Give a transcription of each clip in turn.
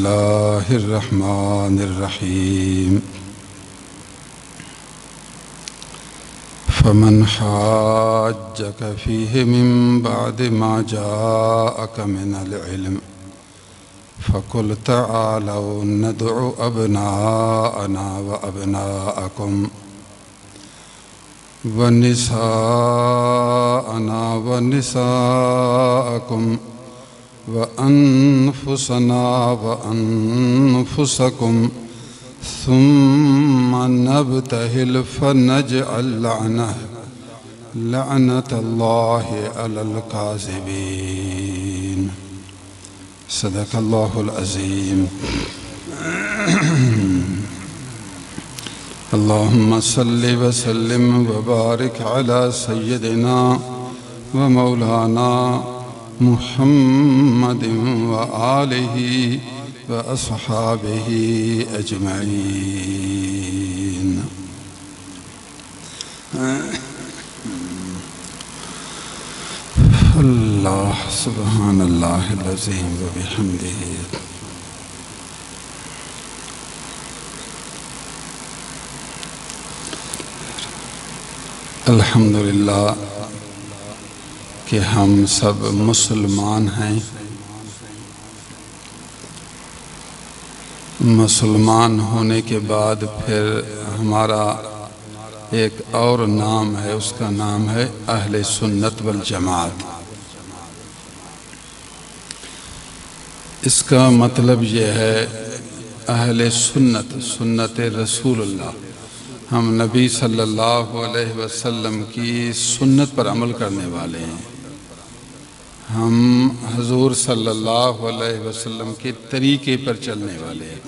الله الرحمن الرحيم فمن حاجك فيه من بعد ما جاءك من العلم فقل تعالوا ندعو أبناءنا وأبناءكم ونساءنا ونساءكم وأنفسنا وأنفسكم ثم نبتهل فنجعل لعنة الله على الكاذبين صدق الله العظيم اللهم صل وسلم وبارك على سيدنا ومولانا محمد وآله وأصحابه أجمعين الله سبحان الله العظيم وبحمده الحمدللہ کہ ہم سب مسلمان ہیں۔ مسلمان ہونے کے بعد پھر ہمارا ایک اور نام ہے، اس کا نام ہے اہل سنت والجماعت۔ اس کا مطلب یہ ہے اہل سنت، سنت رسول اللہ، ہم نبی صلی اللہ علیہ وسلم کی سنت پر عمل کرنے والے ہیں، ہم حضور صلی اللہ علیہ وسلم کے طریقے پر چلنے والے ہیں۔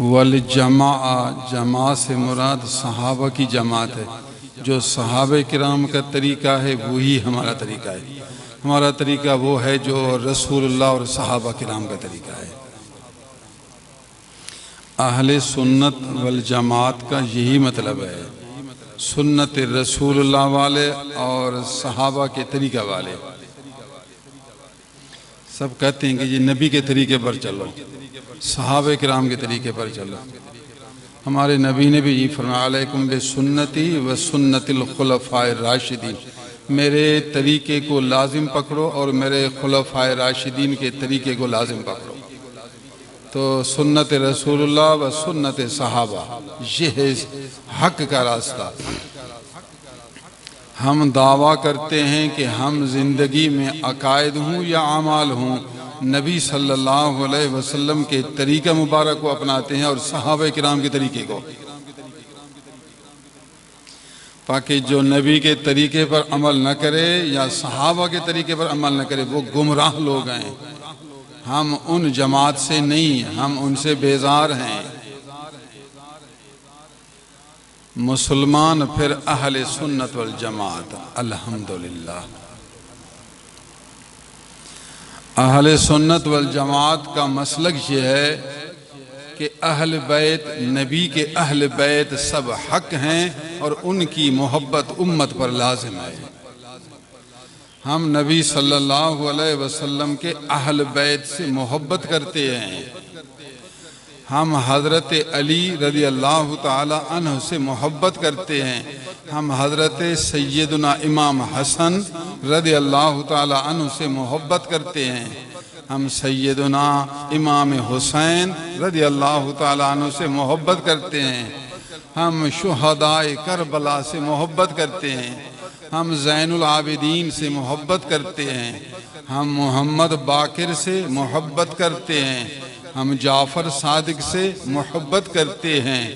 والجماعہ، جماعت سے مراد صحابہ کی جماعت ہے، جو صحابہ کرام کا طریقہ ہے وہی ہمارا طریقہ ہے۔ ہمارا طریقہ وہ ہے جو رسول اللہ اور صحابہ کرام کا طریقہ ہے۔ اہل سنت والجماعت کا یہی مطلب ہے، سنت رسول اللہ والے اور صحابہ کے طریقہ والے۔ سب کہتے ہیں کہ یہ نبی کے طریقے پر چلو، صحابہ کرام کے طریقے پر چلو۔ ہمارے نبی نے بھی یہ فرمایا علیکم بسنتی و سنت الخلفاء الراشدین، میرے طریقے کو لازم پکڑو اور میرے خلفاء راشدین کے طریقے کو لازم پکڑو۔ تو سنت رسول اللہ و سنت صحابہ، یہ ہے حق کا راستہ۔ ہم دعویٰ کرتے ہیں کہ ہم زندگی میں عقائد ہوں یا اعمال ہوں، نبی صلی اللہ علیہ وسلم کے طریقہ مبارک کو اپناتے ہیں اور صحابہ کرام کے طریقے کو۔ تاکہ جو نبی کے طریقے پر عمل نہ کرے یا صحابہ کے طریقے پر عمل نہ کرے وہ گمراہ لوگ ہیں۔ ہم ان جماعت سے نہیں، ہم ان سے بیزار ہیں۔ مسلمان پھر اہل سنت والجماعت، الحمدللہ۔ اہل سنت والجماعت کا مسلک یہ ہے کہ اہل بیت، نبی کے اہل بیت سب حق ہیں اور ان کی محبت امت پر لازم ہے۔ ہم نبی صلی اللہ علیہ وسلم کے اہل بیت سے محبت کرتے ہیں۔ ہم حضرت علی رضی اللہ تعالی عنہ سے محبت کرتے ہیں۔ ہم حضرت سیدنا امام حسن رضی اللہ تعالی عنہ سے محبت کرتے ہیں۔ ہم سیدنا امام حسین رضی اللہ تعالی عنہ سے محبت کرتے ہیں۔ ہم شہداء کربلا سے محبت کرتے ہیں۔ ہم زین العابدین سے محبت کرتے ہیں۔ ہم محمد باقر سے محبت کرتے ہیں۔ ہم جعفر صادق سے محبت کرتے ہیں۔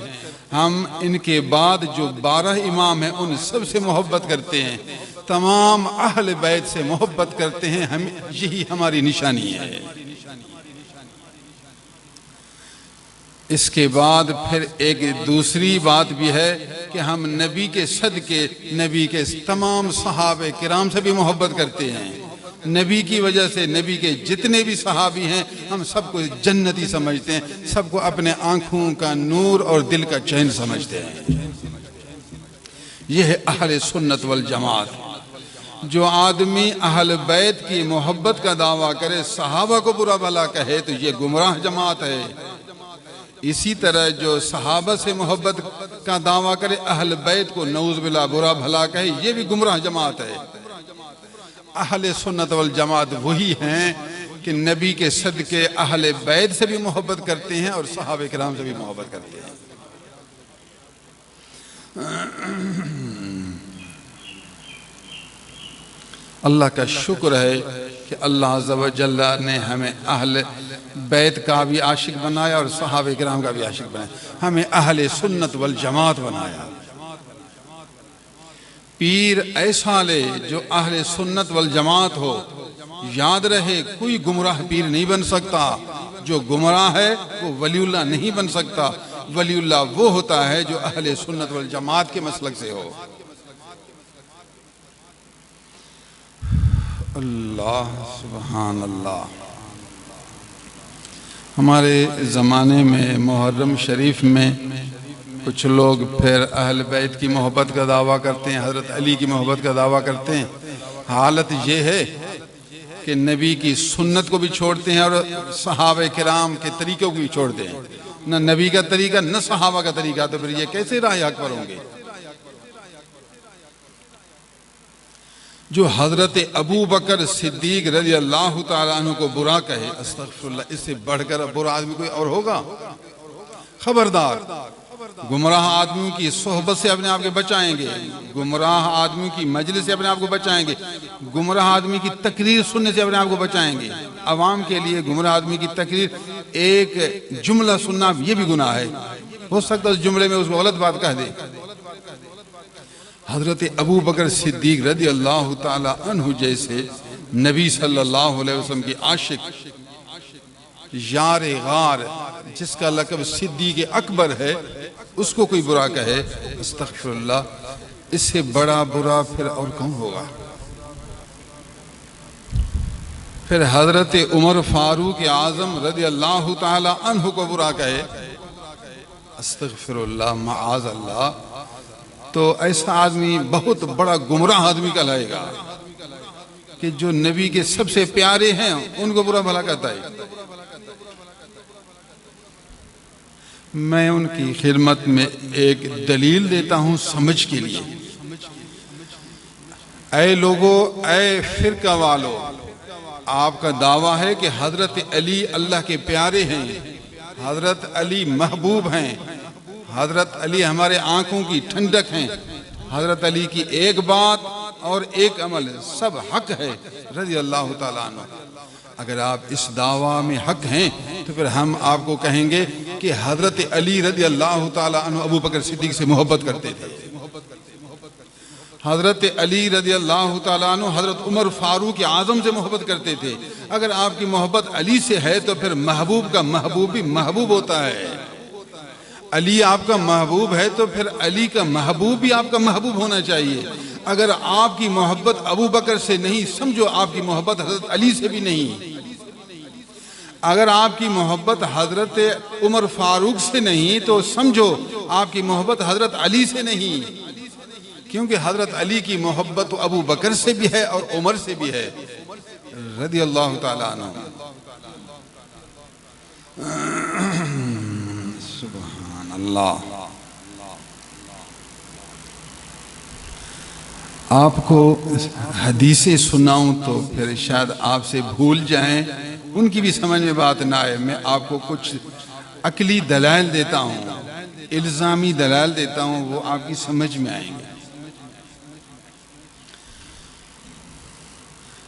ہم ان کے بعد جو 12 امام ہیں ان سب سے محبت کرتے ہیں۔ تمام اہل بیت سے محبت کرتے ہیں، یہی ہماری نشانی ہے۔ اس کے بعد پھر ایک دوسری بات بھی ہے کہ ہم نبی کے صدقے، نبی کے تمام صحابہ کرام سے بھی محبت کرتے ہیں۔ نبی کی وجہ سے نبی کے جتنے بھی صحابی ہیں ہم سب کو جنتی سمجھتے ہیں، سب کو اپنے آنکھوں کا نور اور دل کا چین سمجھتے ہیں۔ یہ ہے اہل سنت والجماعت۔ جو آدمی اہل بیت کی محبت کا دعویٰ کرے صحابہ کو برا بھلا کہے تو یہ گمراہ جماعت ہے۔ اسی طرح جو صحابہ سے محبت کا دعویٰ کرے اہل بیت کو نعوذ باللہ برا بھلا کہے یہ بھی گمراہ جماعت ہے۔ اہل سنت والجماعت وہی ہیں کہ نبی کے صدقے اہل بیت سے بھی محبت کرتے ہیں اور صحابہ کرام سے بھی محبت کرتے ہیں۔ اللہ کا شکر ہے کہ اللہ عز و جل نے ہمیں اہل بیت کا بھی عاشق بنایا اور صحابہ کرام کا بھی عاشق بنایا، ہمیں اہل سنت والجماعت بنایا۔ پیر ایسا لے جو اہل سنت والجماعت ہو، یاد رہے کوئی گمراہ پیر نہیں بن سکتا، جو گمراہ ہے وہ ولی اللہ نہیں بن سکتا۔ ولی اللہ وہ ہوتا ہے جو اہل سنت والجماعت کے مسلک سے ہو۔ اللہ سبحان اللہ۔ ہمارے زمانے میں محرم شریف میں کچھ لوگ پھر اہل بیت کی محبت کا دعویٰ کرتے ہیں، حضرت علی کی محبت کا دعویٰ کرتے ہیں۔ حالت یہ ہے کہ نبی کی سنت کو بھی چھوڑتے ہیں اور صحابہ کرام کے طریقوں کو بھی چھوڑتے ہیں، نہ نبی کا طریقہ نہ صحابہ کا طریقہ، تو پھر یہ کیسے راہ حق پر ہوں گے؟ جو حضرت ابو بکر صدیق رضی اللہ تعالیٰ عنہ کو برا کہے، استغفر اللہ، اس سے بڑھ کر برا آدمی کوئی اور ہوگا؟ خبردار، گمراہ آدمیوں کی صحبت سے اپنے آپ کے بچائیں گے، گمراہ آدمیوں کی مجلس سے اپنے آپ کو بچائیں گے، گمراہ آدمی کی تقریر سننے سے اپنے آپ کو بچائیں گے۔ عوام کے لیے گمراہ آدمی کی تقریر ایک جملہ سننا یہ بھی گناہ ہے، ہو سکتا ہے اس جملے میں اس کو غلط بات کہہ دے۔ حضرت ابو بکر صدیق رضی اللہ تعالی عنہ جیسے نبی صلی اللہ علیہ وسلم کی عاشق، یار غار، جس کا لقب صدیق اکبر ہے، اس کو کوئی برا کہے، استغفر اللہ، اس سے بڑا برا پھر اور کون ہوگا؟ پھر حضرت عمر فاروق اعظم رضی اللہ تعالی عنہ کو برا کہے، استغفر اللہ، معاذ اللہ، تو ایسا آدمی بہت بڑا گمراہ آدمی کہلائے گا کہ جو نبی کے سب سے پیارے ہیں ان کو برا بھلا کہتا ہے۔ میں ان کی خدمت میں ایک دلیل دیتا ہوں سمجھ کے لیے۔ اے لوگو، اے فرقہ والو، آپ کا دعویٰ ہے کہ حضرت علی اللہ کے پیارے ہیں، حضرت علی محبوب ہیں، حضرت علی ہمارے آنکھوں کی ٹھنڈک ہیں، حضرت علی کی ایک بات اور ایک عمل سب حق ہے رضی اللہ تعالیٰ عنہ۔ اگر آپ اس دعویٰ میں حق ہیں تو پھر ہم آپ کو کہیں گے کہ حضرت علی رضی اللہ تعالیٰ عنہ ابو بکر صدیق سے محبت کرتے تھے، حضرت علی رضی اللہ تعالیٰ عنہ حضرت عمر فاروق اعظم سے محبت کرتے تھے۔ اگر آپ کی محبت علی سے ہے تو پھر محبوب کا محبوب بھی محبوب ہوتا ہے۔ علی آپ کا محبوب ہے تو پھر علی کا محبوب بھی آپ کا محبوب ہونا چاہیے۔ اگر آپ کی محبت ابو بکر سے نہیں، سمجھو آپ کی محبت حضرت علی سے بھی نہیں۔ اگر آپ کی محبت حضرت عمر فاروق سے نہیں تو سمجھو آپ کی محبت حضرت علی سے نہیں، کیونکہ حضرت علی کی محبت ابو بکر سے بھی ہے اور عمر سے بھی ہے رضی اللہ تعالیٰ عنہ۔ سبحان اللہ۔ آپ کو حدیثیں سناؤں تو پھر شاید آپ سے بھول جائیں، ان کی بھی سمجھ میں بات نہ آئے۔ میں آپ کو کچھ عقلی دلائل دیتا ہوں، الزامی دلائل دیتا ہوں، وہ آپ کی سمجھ میں آئیں گے۔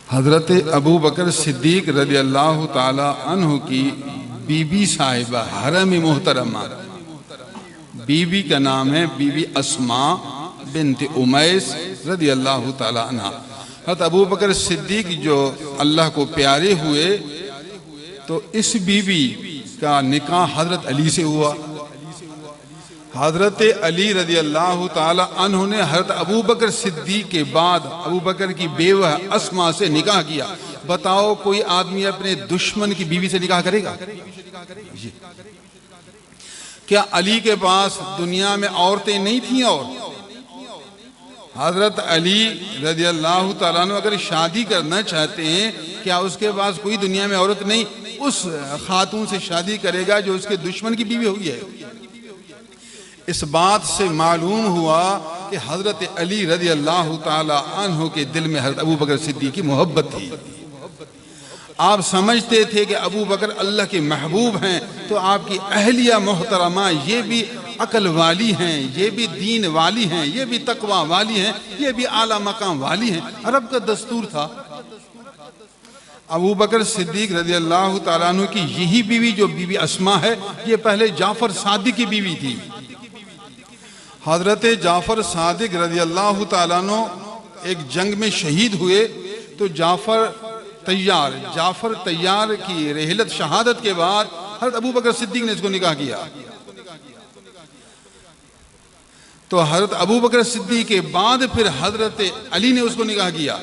حضرت ابو بکر صدیق رضی اللہ تعالی عنہ کی بی بی صاحبہ حرم محترمہ، بی بی کا نام ہے بی بی اسماء بنت امیس رضی اللہ تعالی عنہ۔ حضرت ابو بکر صدیق جو اللہ کو پیارے ہوئے تو اس بی بی کا نکاح حضرت علی سے ہوا۔ حضرت علی رضی اللہ تعالی عنہ نے حضرت ابو بکر صدیق کے بعد ابو بکر کی بیوہ اسماء سے نکاح کیا۔ بتاؤ کوئی آدمی اپنے دشمن کی بیوی سے نکاح کرے گا؟ کیا علی کے پاس دنیا میں عورتیں نہیں تھیں؟ اور حضرت علی رضی اللہ تعالیٰ عنہ اگر شادی کرنا چاہتے ہیں، کیا اس کے پاس کوئی دنیا میں عورت نہیں اس خاتون سے شادی کرے گا جو اس کے دشمن کی بیوی ہوئی ہے؟ اس بات سے معلوم ہوا کہ حضرت علی رضی اللہ تعالیٰ عنہ کے دل میں حضرت ابو بکر صدیق کی محبت تھی۔ آپ سمجھتے تھے کہ ابو بکر اللہ کے محبوب ہیں، تو آپ کی اہلیہ محترمہ یہ بھی عقل والی ہیں، یہ بھی دین والی ہیں، یہ بھی تقوی والی ہیں، یہ بھی اعلیٰ مقام والی ہیں۔ عرب کا دستور تھا۔ ابو بکر صدیق رضی اللہ تعالیٰ عنہ کی یہی بیوی جو بیوی اسماء ہے، یہ پہلے جعفر صادق کی بیوی تھی۔ حضرت جعفر صادق رضی اللہ تعالیٰ عنہ ایک جنگ میں شہید ہوئے، تو جعفر تیار کی رحلت شہادت کے بعد حضرت ابو بکر صدیق نے اس کو نکاح کیا۔ تو حضرت ابو بکر صدیق کے بعد پھر حضرت علی نے اس کو نکاح کیا۔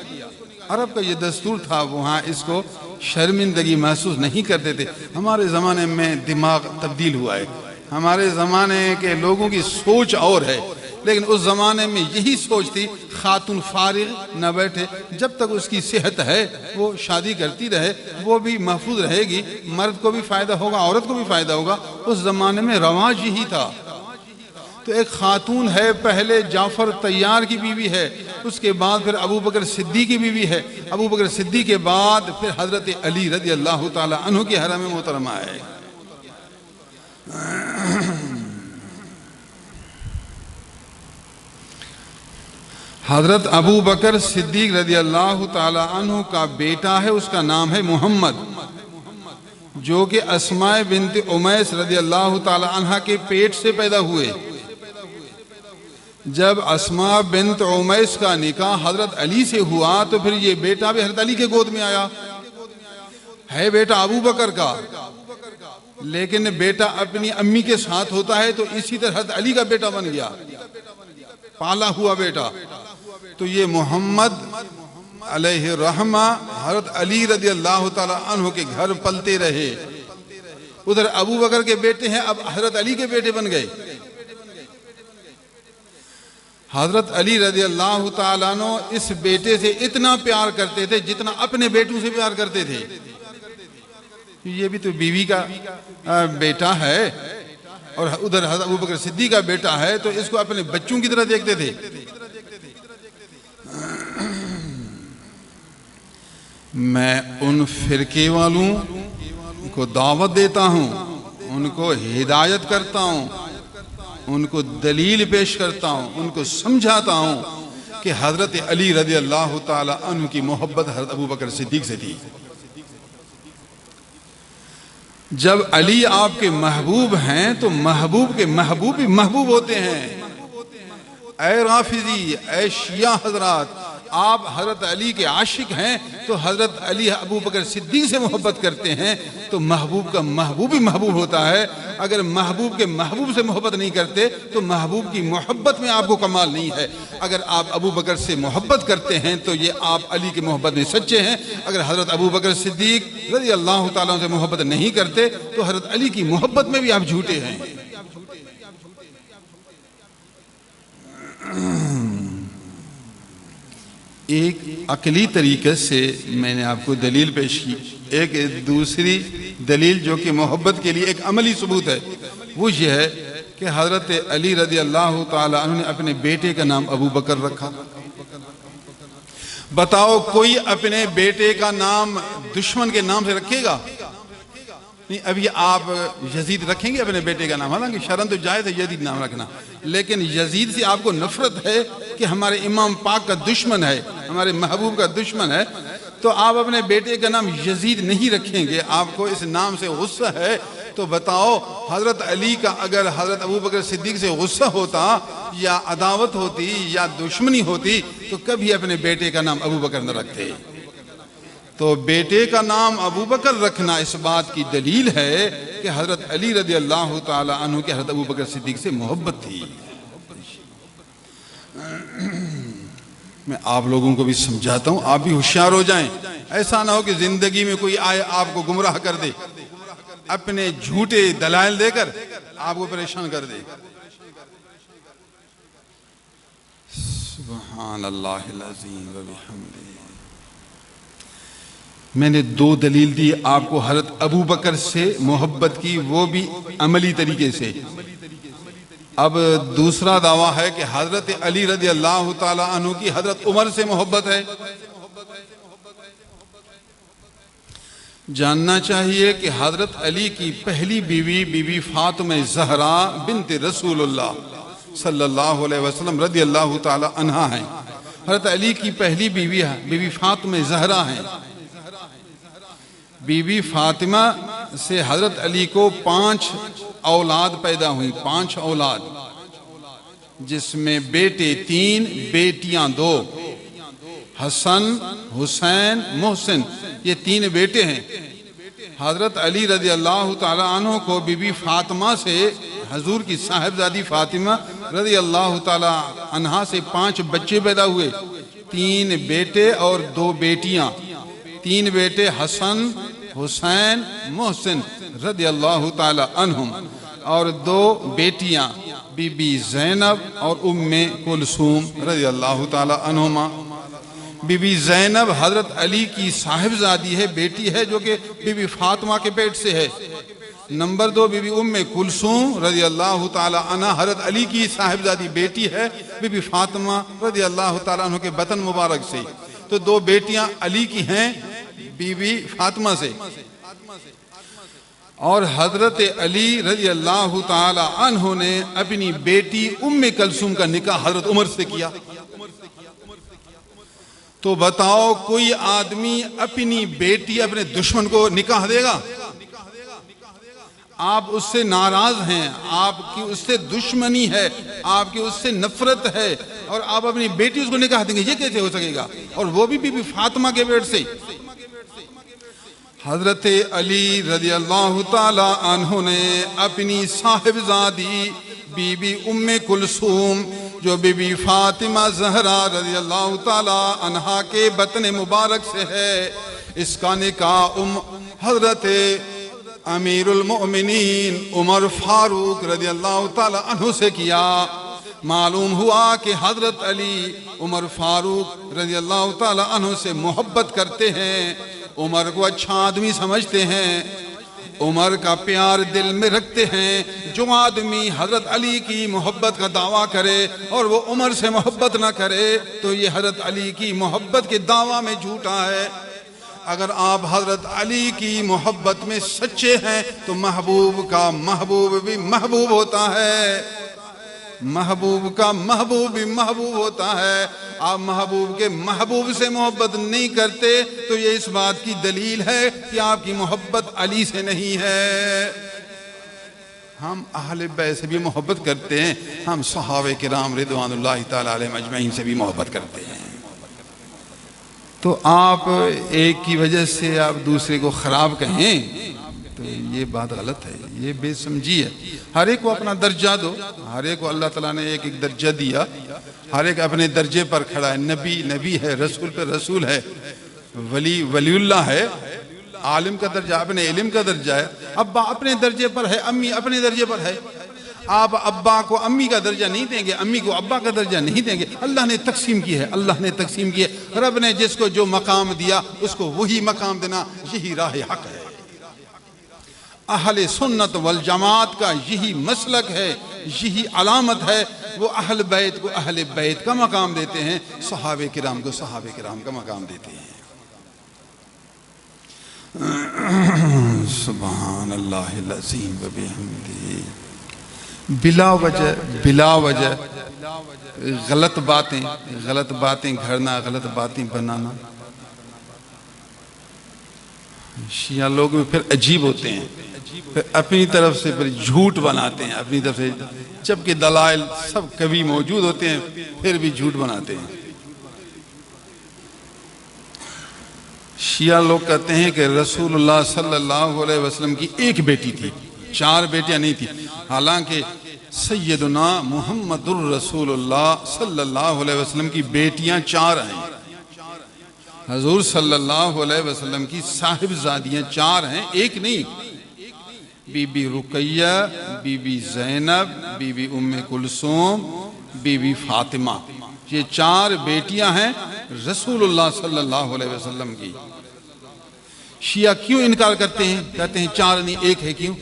عرب کا یہ دستور تھا، وہاں اس کو شرمندگی محسوس نہیں کرتے تھے۔ ہمارے زمانے میں دماغ تبدیل ہوا ہے، ہمارے زمانے کے لوگوں کی سوچ اور ہے، لیکن اس زمانے میں یہی سوچ تھی، خاتون فارغ نہ بیٹھے، جب تک اس کی صحت ہے وہ شادی کرتی رہے، وہ بھی محفوظ رہے گی، مرد کو بھی فائدہ ہوگا، عورت کو بھی فائدہ ہوگا۔ اس زمانے میں رواج یہی تھا۔ تو ایک خاتون ہے، پہلے جعفر تیار کی بیوی ہے، اس کے بعد پھر ابو بکر صدیق کی بیوی ہے، ابو بکر صدیق کے بعد پھر حضرت علی رضی اللہ تعالی عنہ کی حرم محترمہ ہے۔ حضرت ابو بکر صدیق رضی اللہ تعالی عنہ کا بیٹا ہے، اس کا نام ہے محمد، جو کہ اسماء بنت امیس رضی اللہ تعالی عنہ کے پیٹ سے پیدا ہوئے۔ جب اسماء بنت امیس کا نکاح حضرت علی سے ہوا تو پھر یہ بیٹا بھی حضرت علی کے گود میں آیا، ہے بیٹا ابو بکر کا، لیکن بیٹا اپنی امی کے ساتھ ہوتا ہے تو اسی طرح حضرت علی کا بیٹا بن گیا، پالا ہوا بیٹا۔ تو یہ محمد علیہ الرحمہ حضرت علی رضی اللہ تعالی عنہ کے گھر پلتے رہے۔ ادھر ابو بکر کے بیٹے ہیں، اب حضرت علی کے بیٹے بن گئے۔ حضرت علی رضی اللہ تعالیٰ عنہ اس بیٹے سے اتنا پیار کرتے تھے جتنا اپنے بیٹوں سے پیار کرتے تھے۔ یہ بھی تو بیوی کا بیٹا ہے اور ادھر حضرت ابو بکر صدیق کا بیٹا ہے، تو اس کو اپنے بچوں کی طرح دیکھتے تھے۔ میں ان فرقے والوں کو دعوت دیتا ہوں، ان کو ہدایت کرتا ہوں، ان کو دلیل پیش کرتا ہوں، ان کو سمجھاتا ہوں کہ حضرت علی رضی اللہ تعالی عنہ کی محبت حضرت ابو بکر صدیق سے تھی۔ جب علی آپ کے محبوب ہیں تو محبوب کے محبوب بھی محبوب ہوتے ہیں۔ اے رافضی، اے شیعہ حضرات، آپ حضرت علی کے عاشق ہیں تو حضرت علی ابو بکر صدیق سے محبت کرتے ہیں تو محبوب کا محبوب بھی محبوب ہوتا ہے۔ اگر محبوب کے محبوب سے محبت نہیں کرتے تو محبوب کی محبت میں آپ کو کمال نہیں ہے۔ اگر آپ ابو بکر سے محبت کرتے ہیں تو یہ آپ علی کی محبت میں سچے ہیں۔ اگر حضرت ابو بکر صدیق رضی اللہ تعالیٰ سے محبت نہیں کرتے تو حضرت علی کی محبت میں بھی آپ جھوٹے ہیں۔ ایک عقلی طریقے سے میں نے آپ کو دلیل پیش کی، ایک دوسری دلیل جو کہ محبت کے لیے ایک عملی ثبوت ہے، وہ یہ ہے کہ حضرت علی رضی اللہ تعالی عنہ نے اپنے بیٹے کا نام ابو بکر رکھا۔ بتاؤ کوئی اپنے بیٹے کا نام دشمن کے نام سے رکھے گا؟ نہیں، ابھی آپ یزید رکھیں گے اپنے بیٹے کا نام، حالانکہ شرعاً تو جائز ہے یزید نام رکھنا، لیکن یزید سے آپ کو نفرت ہے کہ ہمارے امام پاک کا دشمن ہے، ہمارے محبوب کا دشمن ہے، تو آپ اپنے بیٹے کا نام یزید نہیں رکھیں گے، آپ کو اس نام سے غصہ ہے۔ تو بتاؤ حضرت علی کا اگر حضرت ابو بکر صدیق سے غصہ ہوتا یا عداوت ہوتی یا دشمنی ہوتی تو کبھی اپنے بیٹے کا نام ابو بکر نہ رکھتے۔ تو بیٹے کا نام ابو بکر رکھنا اس بات کی دلیل ہے کہ حضرت علی رضی اللہ تعالی عنہ کے حضرت ابو بکر صدیق سے محبت تھی۔ میں آپ لوگوں کو بھی سمجھاتا ہوں، آپ بھی ہوشیار ہو جائیں، ایسا نہ ہو کہ زندگی میں کوئی آئے آپ کو گمراہ کر دے، اپنے جھوٹے دلائل دے کر آپ کو پریشان کر دے۔ سبحان اللہ العظیم و بحمدہ۔ میں نے دو دلیل دی آپ کو حضرت ابو بکر سے محبت کی، وہ بھی عملی طریقے سے۔ اب دوسرا دعویٰ ہے کہ حضرت علی رضی اللہ تعالیٰ عنہ کی حضرت عمر سے محبت ہے۔ جاننا چاہیے کہ حضرت علی کی پہلی بیوی بی بی فاطمہ زہرا بنت رسول اللہ صلی اللہ علیہ وسلم رضی اللہ تعالیٰ عنہ ہیں۔ حضرت علی کی پہلی بیوی بی بی فاطمہ زہرا ہیں۔ بی بی فاطمہ سے حضرت علی کو 5 اولاد پیدا ہوئی، 5 اولاد، جس میں بیٹے 3 بیٹیاں 2، حسن، حسین، محسن، یہ 3 بیٹے ہیں۔ حضرت علی رضی اللہ تعالیٰ عنہ کو بی بی فاطمہ سے، حضور کی صاحبزادی فاطمہ رضی اللہ تعالیٰ عنہ سے 5 بچے پیدا ہوئے، 3 بیٹے اور 2 بیٹیاں۔ 3 بیٹے حسن، حسین، محسن رضی اللہ تعالیٰ عنہم، اور 2 بیٹیاں بی بی زینب اور ام کلثوم رضی اللہ تعالیٰ عنہما۔ بی بی زینب حضرت علی کی صاحبزادی ہے، بیٹی ہے، جو کہ بی بی فاطمہ کے پیٹ سے ہے۔ نمبر 2 بی بی ام کلثوم رضی اللہ تعالیٰ عنہ حضرت علی کی صاحبزادی بیٹی ہے، بی بی فاطمہ رضی اللہ تعالیٰ عنہ کے بطن مبارک سے۔ تو 2 بیٹیاں علی کی ہیں بی بی فاطمہ سے، اور حضرت علی رضی اللہ تعالی عنہ نے اپنی بیٹی ام کلثوم کا نکاح حضرت عمر سے کیا۔ تو بتاؤ کوئی آدمی اپنی بیٹی اپنے دشمن کو نکاح دے گا؟ آپ اس سے ناراض ہیں، آپ کی اس سے دشمنی ہے، آپ کی اس سے نفرت ہے، اور آپ اپنی بیٹی اس کو نکاح دیں گے؟ یہ کیسے ہو سکے گا؟ اور وہ بھی بی بی فاطمہ کے پیٹ سے۔ حضرت علی رضی اللہ تعالی عنہ نے اپنی صاحبزادی بی بی ام کلثوم، جو بی بی فاطمہ زہرا رضی اللہ تعالی عنہا کے بطن مبارک سے ہے، اس کا نکاح حضرت امیر المؤمنین عمر فاروق رضی اللہ تعالی عنہ سے کیا۔ معلوم ہوا کہ حضرت علی عمر فاروق رضی اللہ تعالی عنہ سے محبت کرتے ہیں، عمر کو اچھا آدمی سمجھتے ہیں، عمر کا پیار دل میں رکھتے ہیں۔ جو آدمی حضرت علی کی محبت کا دعویٰ کرے اور وہ عمر سے محبت نہ کرے تو یہ حضرت علی کی محبت کے دعویٰ میں جھوٹا ہے۔ اگر آپ حضرت علی کی محبت میں سچے ہیں تو محبوب کا محبوب بھی محبوب ہوتا ہے، محبوب کا محبوب بھی محبوب ہوتا ہے۔ آپ محبوب کے محبوب سے محبت نہیں کرتے تو یہ اس بات کی دلیل ہے کہ آپ کی محبت علی سے نہیں ہے۔ ہم اہل بیت سے بھی محبت کرتے ہیں، ہم صحابہ کرام رضوان اللہ تعالی علیہم اجمعین سے بھی محبت کرتے ہیں۔ تو آپ ایک کی وجہ سے آپ دوسرے کو خراب کہیں تو یہ بات غلط ہے، یہ بے سمجھی ہے۔ ہر ایک کو اپنا درجہ دو، ہر ایک کو اللہ تعالیٰ نے ایک ایک درجہ دیا، ہر ایک اپنے درجے پر کھڑا ہے۔ نبی نبی ہے، رسول پر رسول ہے، ولی ولی اللہ ہے، عالم کا درجہ اپنے علم کا درجہ ہے، ابا اپنے درجے پر ہے، امی اپنے درجے پر ہے۔ آپ ابا کو امی کا درجہ نہیں دیں گے، امی کو ابا کا درجہ نہیں دیں گے۔ اللہ نے تقسیم کی ہے، اللہ نے تقسیم کی ہے۔ رب نے جس کو جو مقام دیا اس کو وہی مقام دینا، یہی راہ حق ہے۔ اہل سنت والجماعت کا یہی مسلک ہے، یہی علامت ہے۔ وہ اہل بیت کو اہل بیت کا مقام دیتے ہیں، صحابہ کرام کو صحابہ کرام کا مقام دیتے ہیں۔ سبحان اللہ العظیم و بحمدہ۔ بلا وجہ غلط باتیں گھڑنا، غلط باتیں بنانا۔ شیعہ لوگ بھی پھر عجیب ہوتے ہیں، پھر اپنی طرف سے پھر جھوٹ بناتے ہیں، اپنی طرف سے، جبکہ دلائل سب کبھی موجود ہوتے ہیں پھر بھی جھوٹ بناتے ہیں۔ شیعہ لوگ کہتے ہیں کہ رسول اللہ صلی اللہ علیہ وسلم کی ایک بیٹی تھی، 4 بیٹیاں نہیں تھی، حالانکہ سیدنا محمد الرسول اللہ صلی اللہ علیہ وسلم کی بیٹیاں 4 ہیں۔ حضور صلی اللہ علیہ وسلم کی صاحبزادیاں 4 ہیں، ایک نہیں۔ بی بی رقیہ، بی بی زینب، بی بی ام کلثوم، بی بی فاطمہ، یہ 4 بیٹیاں ہیں رسول اللہ صلی اللہ علیہ وسلم کی۔ شیعہ کیوں انکار کرتے ہیں؟ کہتے ہیں 4 نہیں 1 ہے، کیوں؟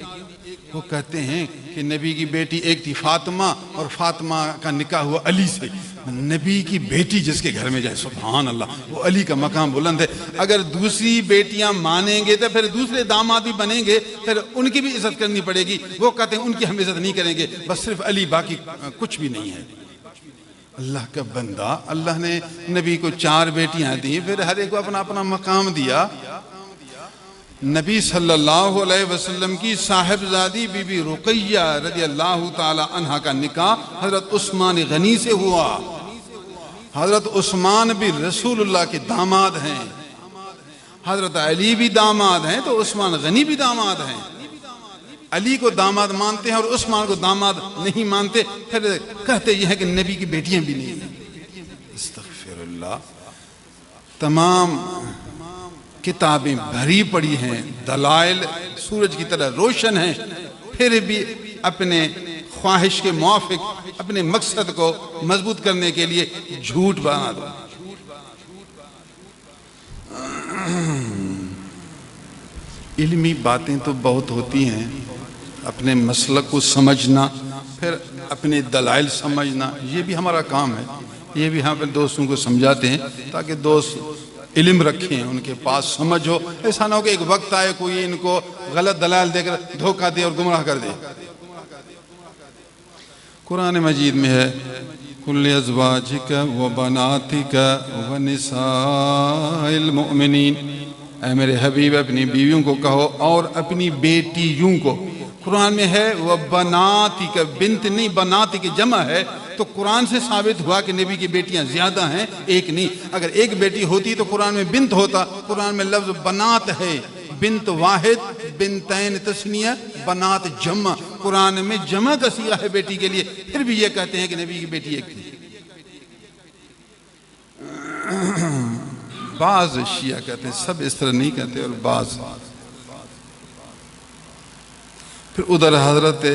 وہ کہتے ہیں کہ نبی کی بیٹی ایک تھی فاطمہ، اور فاطمہ کا نکاح ہوا علی سے۔ نبی کی بیٹی جس کے گھر میں جائے، سبحان اللہ، وہ علی کا مقام بلند ہے۔ اگر دوسری بیٹیاں مانیں گے تو پھر دوسرے داماد بھی بنیں گے، پھر ان کی بھی عزت کرنی پڑے گی۔ وہ کہتے ہیں ان کی ہم عزت نہیں کریں گے، بس صرف علی، باقی کچھ بھی نہیں ہے۔ اللہ کا بندہ، اللہ نے نبی کو 4 بیٹیاں دیں، پھر ہر ایک کو اپنا اپنا مقام دیا۔ نبی صلی اللہ علیہ وسلم کی صاحبزادی بی بی رقیہ رضی اللہ تعالی عنہ کا نکاح حضرت عثمان غنی سے ہوا۔ حضرت عثمان بھی رسول اللہ کے داماد ہیں، حضرت علی بھی داماد ہیں، تو عثمان غنی بھی داماد ہیں۔ علی کو داماد مانتے ہیں اور عثمان کو داماد نہیں مانتے، پھر کہتے یہ ہے کہ نبی کی بیٹیاں بھی نہیں ہیں۔ استغفر اللہ۔ تمام کتابیں بھری پڑی ہیں، دلائل سورج کی طرح روشن ہیں، پھر بھی اپنے خواہش کے موافق اپنے مقصد کو مضبوط کرنے کے لیے جھوٹ بنا دو۔ علمی باتیں تو بہت ہوتی ہیں، اپنے مسلک کو سمجھنا، پھر اپنے دلائل سمجھنا، یہ بھی ہمارا کام ہے۔ یہ بھی ہم اپنے دوستوں کو سمجھاتے ہیں تاکہ دوست علم رکھیں، ان کے پاس سمجھ ہو۔ ایسا نہ ہو کہ ایک وقت آئے کوئی ان کو غلط دلائل دے کر دھوکہ دے اور گمراہ کر دے۔ قرآن مجید میں ہے کل ازواجک و بناتک و نساء المؤمنین، اے میرے حبیب اپنی بیویوں کو کہو اور اپنی بیٹیوں کو۔ قرآن میں ہے وہ بناتک، بنت نہیں، بناتی کی جمع ہے، تو قرآن سے ثابت ہوا کہ نبی کی بیٹیاں زیادہ ہیں، ایک نہیں۔ اگر ایک بیٹی ہوتی تو قرآن میں بنت ہوتا، قرآن میں لفظ بنات ہے، بنت واحد، بنتین تثنیہ، بنات جمع۔ قرآن میں جمع کا صیغہ ہے بیٹی کے لیے، پھر بھی یہ کہتے ہیں کہ نبی کی بیٹی ایک تھی۔ بعض شیعہ کہتے ہیں، سب اس طرح نہیں کہتے، اور بعض۔ پھر ادھر حضرت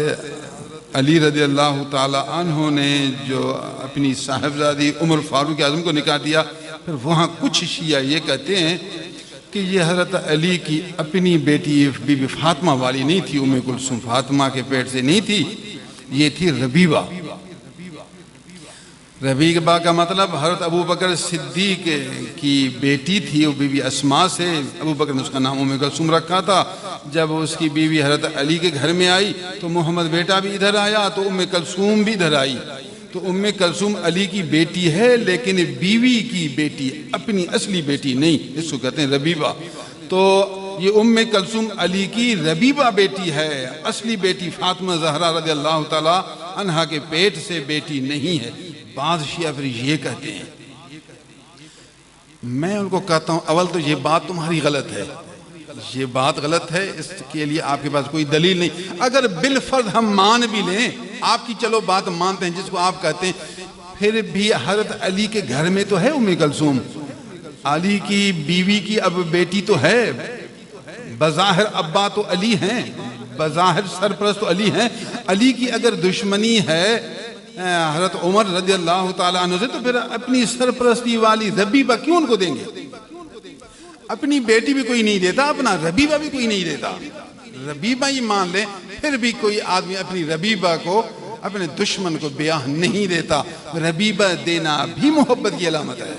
علی رضی اللہ تعالی عنہ نے جو اپنی صاحبزادی عمر فاروق اعظم کو نکاح دیا، پھر وہاں کچھ شیعہ یہ کہتے ہیں کہ یہ حضرت علی کی اپنی بیٹی بی بی فاطمہ والی نہیں تھی، ام کلثوم فاطمہ کے پیٹ سے نہیں تھی، یہ تھی ربیبہ۔ ربیبہ کا مطلب حضرت ابو بکر صدیق کی بیٹی تھی، وہ بی بی اسماء سے، ابو بکر نے اس کا نام ام کلثوم رکھا تھا۔ جب اس کی بیوی حضرت علی کے گھر میں آئی تو محمد بیٹا بھی ادھر آیا، تو ام کلثوم بھی ادھر آئی۔ تو ام کلثوم علی کی بیٹی ہے، لیکن بیوی کی بیٹی، اپنی اصلی بیٹی نہیں، اس کو کہتے ہیں ربیبہ۔ تو یہ ام کلثوم علی کی ربیبہ بیٹی ہے، اصلی بیٹی فاطمہ زہرا رضی اللہ تعالی عنہا کے پیٹ سے بیٹی نہیں ہے۔ بعض شیعہ پھر یہ کہتے ہیں، میں ان کو کہتا ہوں اول تو یہ بات تمہاری غلط ہے، یہ بات غلط ہے، اس کے لیے آپ کے پاس کوئی دلیل نہیں۔ اگر بالفرض ہم مان بھی لیں، آپ کی چلو بات مانتے ہیں جس کو آپ کہتے ہیں، پھر بھی حضرت علی کے گھر میں تو ہے ام کلثوم، علی کی بیوی کی اب بیٹی تو ہے، بظاہر ابا تو علی ہیں، بظاہر سرپرست تو علی ہیں۔ علی کی اگر دشمنی ہے حضرت عمر رضی اللہ تعالیٰ عنہ سے، تو پھر اپنی سرپرستی والی ربیبہ کیوں ان کو دیں گے؟ اپنی بیٹی بھی کوئی نہیں دیتا، اپنا ربیبہ بھی کوئی نہیں دیتا۔ ربیبہ ہی مان لیں، پھر بھی کوئی آدمی اپنی ربیبہ کو، اپنے دشمن کو بیاہ نہیں دیتا۔ ربیبہ دینا بھی محبت کی علامت ہے۔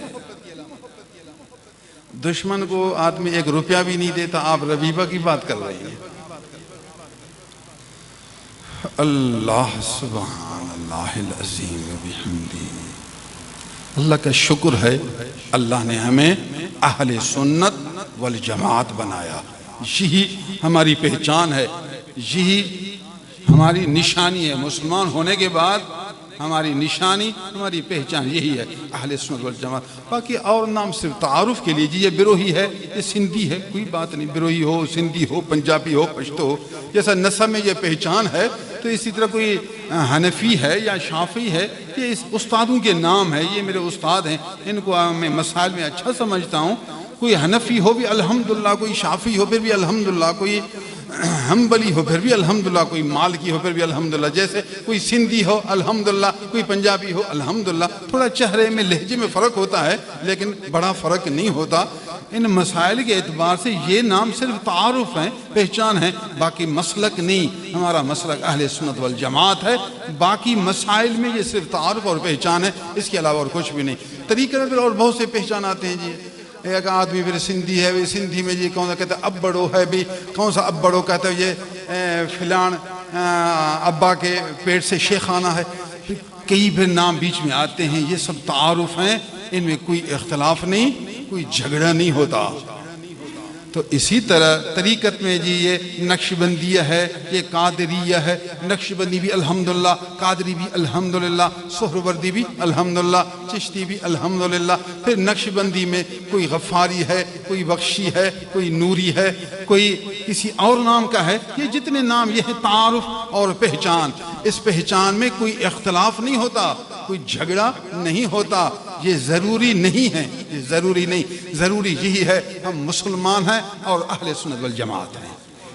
دشمن کو آدمی 1 روپیہ بھی نہیں دیتا، آپ ربیبہ کی بات کر رہے ہیں۔ اللہ سبحان اللہ العظیم و بحمدہ۔ اللہ کا شکر ہے، اللہ نے ہمیں اہل سنت والجماعت بنایا۔ یہی ہماری پہچان ہے، یہی ہماری نشانی ہے۔ مسلمان ہونے کے بعد ہماری نشانی، ہماری پہچان یہی ہے، اہل سنت والجماعت۔ باقی اور نام صرف تعارف کے لیے، یہ بروہی ہے، یہ سندھی ہے، کوئی بات نہیں، بروہی ہو، سندھی ہو، پنجابی ہو، پشتو ہو، جیسا نسب میں یہ پہچان ہے، تو اسی طرح کوئی حنفی ہے یا شافعی ہے، یہ اس استادوں کے نام ہے، یہ میرے استاد ہیں، ان کو میں مسائل میں اچھا سمجھتا ہوں۔ کوئی حنفی ہو بھی الحمدللہ، کوئی شافعی ہو پھر بھی الحمدللہ، کوئی ہمبلی ہو پھر بھی الحمدللہ، کوئی مالکی ہو پھر بھی الحمدللہ، جیسے کوئی سندھی ہو الحمدللہ، کوئی پنجابی ہو الحمدللہ۔ تھوڑا چہرے میں لہجے میں فرق ہوتا ہے لیکن بڑا فرق نہیں ہوتا۔ ان مسائل کے اعتبار سے یہ نام صرف تعارف ہیں، پہچان ہے، باقی مسلک نہیں۔ ہمارا مسلک اہل سنت والجماعت ہے، باقی مسائل میں یہ صرف تعارف اور پہچان ہے، اس کے علاوہ اور کچھ بھی نہیں۔ طریقے میں پھر اور بہت سے پہچان آتے ہیں جی۔ ایک آدمی پھر سندھی ہے، بھی سندھی میں جی کون سا کہتا ہے ابڑو ہے، بھی کون سا ابڑو کہتا ہے، یہ فلان ابا کے پیٹ سے شیخانہ ہے۔ کئی پھر نام بیچ میں آتے ہیں، یہ سب تعارف ہیں، ان میں کوئی اختلاف نہیں، کوئی جھگڑا نہیں ہوتا۔ تو اسی طرح طریقت میں جی یہ نقشبندیہ ہے، یہ قادریہ ہے، نقشبندی بھی الحمدللہ، قادری بھی الحمدللہ، سہروردی بھی الحمدللہ، چشتی بھی الحمدللہ۔ پھر نقشبندی میں کوئی غفاری ہے، کوئی بخشی ہے، کوئی نوری ہے، کوئی کسی اور نام کا ہے۔ یہ جتنے نام یہ ہے تعارف اور پہچان، اس پہچان میں کوئی اختلاف نہیں ہوتا، کوئی جھگڑا نہیں ہوتا۔ یہ ضروری نہیں ہے، یہ ضروری نہیں، ضروری یہی ہے ہم مسلمان ہیں اور اہل سنت والجماعت ہیں۔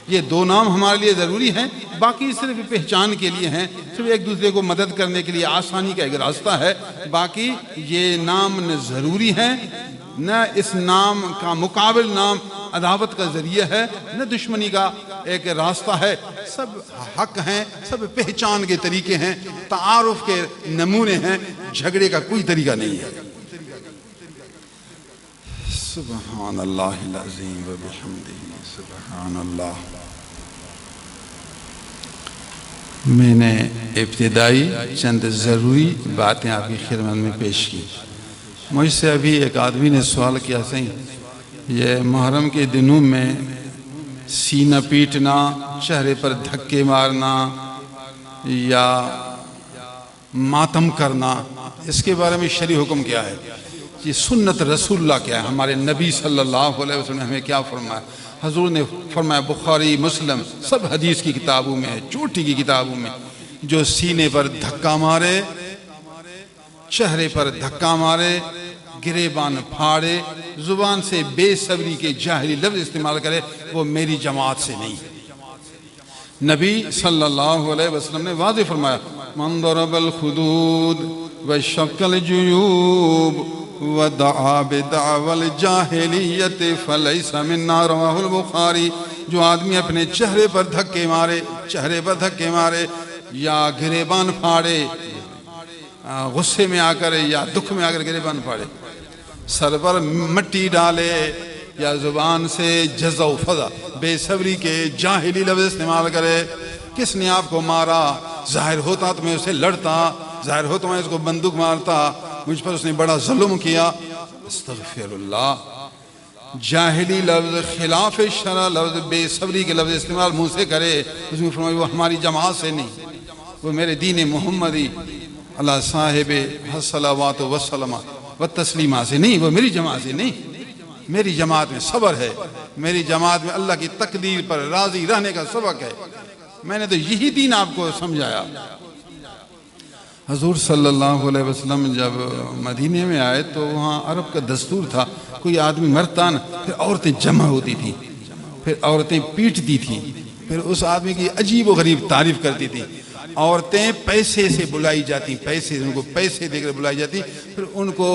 یہ دو نام ہمارے لیے ضروری ہیں، باقی صرف پہچان کے لیے ہیں، صرف ایک دوسرے کو مدد کرنے کے لیے آسانی کا ایک راستہ ہے۔ باقی یہ نام نہ ضروری ہیں، نہ اس نام کا مقابل نام عداوت کا ذریعہ ہے، نہ دشمنی کا ایک راستہ ہے۔ سب حق ہیں، سب پہچان کے طریقے ہیں، تعارف کے نمونے ہیں، جھگڑے کا کوئی طریقہ نہیں ہے۔ سبحان اللہ العظیم و بحمدہ، سبحان اللہ۔ میں نے ابتدائی چند ضروری باتیں آپ کی خدمت میں پیش کی۔ مجھ سے ابھی ایک آدمی نے سوال کیا، صحیح یہ محرم کے دنوں میں سینہ پیٹنا، چہرے پر دھکے مارنا یا ماتم کرنا، اس کے بارے میں شرعی حکم کیا ہے؟ یہ سنت رسول اللہ کیا ہے؟ ہمارے نبی صلی اللہ علیہ وسلم نے ہمیں کیا فرمایا؟ حضور نے فرمایا، بخاری مسلم سب حدیث کی کتابوں میں ہے، چوٹی کی کتابوں میں، جو سینے پر دھکا مارے، چہرے پر دھکا مارے، گریبان پھاڑے، زبان سے بے صبری کے جاہلی لفظ استعمال کرے، وہ میری جماعت سے نہیں۔ نبی صلی اللہ علیہ وسلم نے واضح فرمایا، من ضرب الخدود وشق الجیوب ودعا بدعوى الجاہلیت فلیس منا، رواہ البخاری۔ جو آدمی اپنے چہرے پر دھکے مارے یا گریبان پھاڑے، غصے میں آ کر یا دکھ میں آ کر گریبان پھاڑے، سر پر مٹی ڈالے یا زبان سے جزع و فضع بے صبری کے جاہلی لفظ استعمال کرے۔ کس نے آپ کو مارا؟ ظاہر ہوتا تو میں اسے لڑتا، ظاہر ہوتا تو میں اس کو بندوق مارتا، مجھ پر اس نے بڑا ظلم کیا۔ استغفر اللہ، جاہلی لفظ، خلاف شرع لفظ، بے صبری کے لفظ استعمال منہ سے کرے، اس میں فرمایا وہ ہماری جماعت سے نہیں، وہ میرے دین محمدی اللہ صاحب الصلوات والسلام والتسلیمات سے نہیں، وہ میری جماعت سے نہیں۔ میری جماعت میں صبر ہے، میری جماعت میں اللہ کی تقدیر پر راضی رہنے کا سبق ہے۔ میں نے تو یہی دین آپ کو سمجھایا۔ حضور صلی اللہ علیہ وسلم جب مدینے میں آئے تو وہاں عرب کا دستور تھا، کوئی آدمی مرتا نا، پھر عورتیں جمع ہوتی تھیں، پھر عورتیں پیٹتی تھیں، پھر اس آدمی کی عجیب و غریب تعریف کرتی تھیں۔ عورتیں پیسے سے بلائی جاتی، پیسے ان کو پیسے دے کر بلائی جاتی، پھر ان کو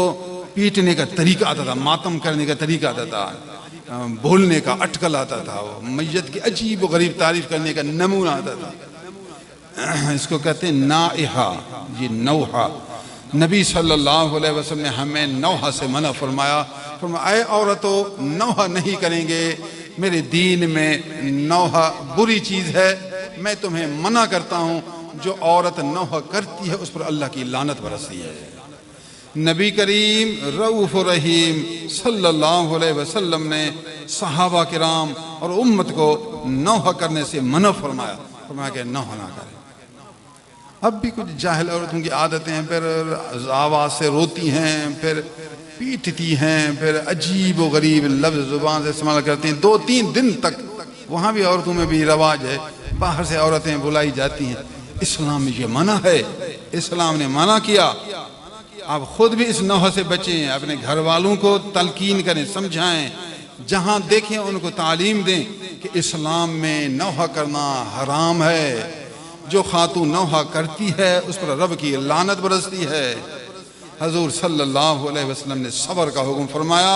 پیٹنے کا طریقہ آتا تھا، ماتم کرنے کا طریقہ آتا تھا، بولنے کا اٹکل آتا تھا، وہ میت کی عجیب و غریب تعریف کرنے کا نمونہ آتا تھا۔ اس کو کہتے ہیں نائحہ، یہ نوحہ۔ نبی صلی اللہ علیہ وسلم نے ہمیں نوحہ سے منع فرمایا، اے عورتوں نوحہ نہیں کریں گے، میرے دین میں نوحہ بری چیز ہے، میں تمہیں منع کرتا ہوں۔ جو عورت نوحہ کرتی ہے اس پر اللہ کی لعنت برستی ہے۔ نبی کریم رؤوف رحیم صلی اللہ علیہ وسلم نے صحابہ کرام اور امت کو نوحہ کرنے سے منع فرمایا، فرمایا کہ نوحہ نہ کریں۔ اب بھی کچھ جاہل عورتوں کی عادتیں ہیں، پھر آواز سے روتی ہیں، پھر پیٹتی ہیں، پھر عجیب و غریب لفظ زبان سے استعمال کرتی ہیں، 2-3 دن تک۔ وہاں بھی عورتوں میں بھی رواج ہے، باہر سے عورتیں بلائی جاتی ہیں۔ اسلام میں یہ منع ہے، اسلام نے منع کیا۔ آپ خود بھی اس نوحہ سے بچیں، اپنے گھر والوں کو تلقین کریں، سمجھائیں، جہاں دیکھیں ان کو تعلیم دیں کہ اسلام میں نوحہ کرنا حرام ہے، جو خاتون نوحہ کرتی ہے اس پر رب کی لعنت برستی ہے۔ حضور صلی اللہ علیہ وسلم نے صبر کا حکم فرمایا،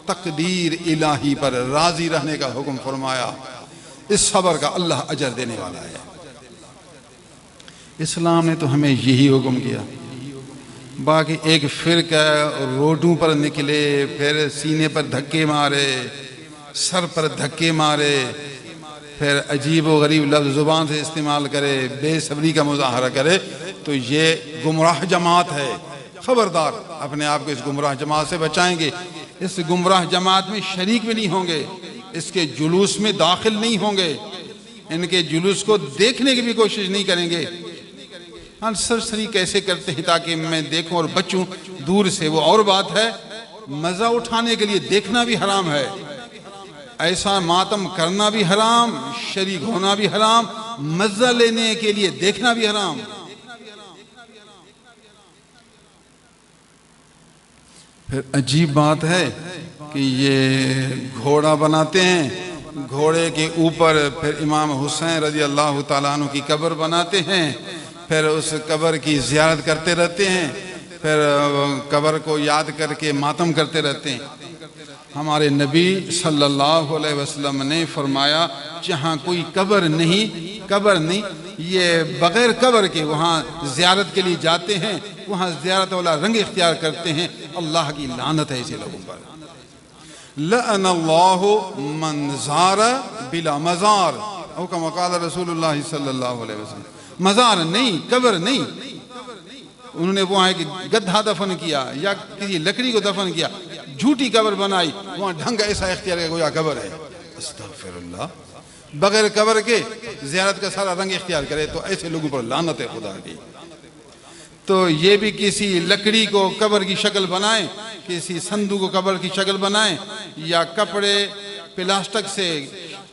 تقدیر الہی پر راضی رہنے کا حکم فرمایا۔ اس صبر کا اللہ اجر دینے والا ہے۔ اسلام نے تو ہمیں یہی حکم کیا۔ باقی ایک فرقہ روڈوں پر نکلے، پھر سینے پر دھکے مارے، سر پر دھکے مارے، پھر عجیب و غریب لفظ زبان سے استعمال کرے، بے صبری کا مظاہرہ کرے، تو یہ گمراہ جماعت ہے۔ خبردار، اپنے آپ کو اس گمراہ جماعت سے بچائیں گے۔ اس گمراہ جماعت میں شریک بھی نہیں ہوں گے، اس کے جلوس میں داخل نہیں ہوں گے، ان کے جلوس کو دیکھنے کی بھی کوشش نہیں کریں گے۔ ہاں سرسری کیسے کرتے ہیں تاکہ میں دیکھوں اور بچوں دور سے، وہ اور بات ہے۔ مزہ اٹھانے کے لیے دیکھنا بھی حرام ہے، ایسا ماتم کرنا بھی حرام، شریک ہونا بھی حرام، مزہ لینے کے لیے دیکھنا بھی حرام۔ پھر عجیب بات ہے کہ یہ گھوڑا بناتے ہیں، گھوڑے کے اوپر پھر امام حسین رضی اللہ تعالیٰ عنہ کی قبر بناتے ہیں، پھر اس قبر کی زیارت کرتے رہتے ہیں، پھر قبر کو یاد کر کے ماتم کرتے رہتے ہیں۔ ہمارے نبی صلی اللہ علیہ وسلم نے فرمایا، جہاں کوئی قبر نہیں، یہ بغیر قبر کے وہاں زیارت کے لیے جاتے ہیں، وہاں زیارت والا رنگ اختیار کرتے ہیں، اللہ کی لعنت ہے ایسے لوگوں پر۔ لعن اللہ من زار بلا مزار، او کما قال رسول اللہ صلی اللہ علیہ وسلم۔ مزار نہیں، قبر نہیں، انہوں نے وہاں ایک گدھا دفن کیا یا کسی لکڑی کو دفن کیا، جھوٹی قبر بنائی، وہاں ڈھنگ ایسا اختیار ہے گویا قبر ہے۔ استغفر اللہ، بغیر قبر کے زیارت کا سارا رنگ اختیار کرے تو ایسے لوگوں پر لعنت ہے خدا کی۔ تو یہ بھی کسی لکڑی کو قبر کی شکل بنائیں، کسی صندوق کو قبر کی شکل بنائیں، یا کپڑے پلاسٹک سے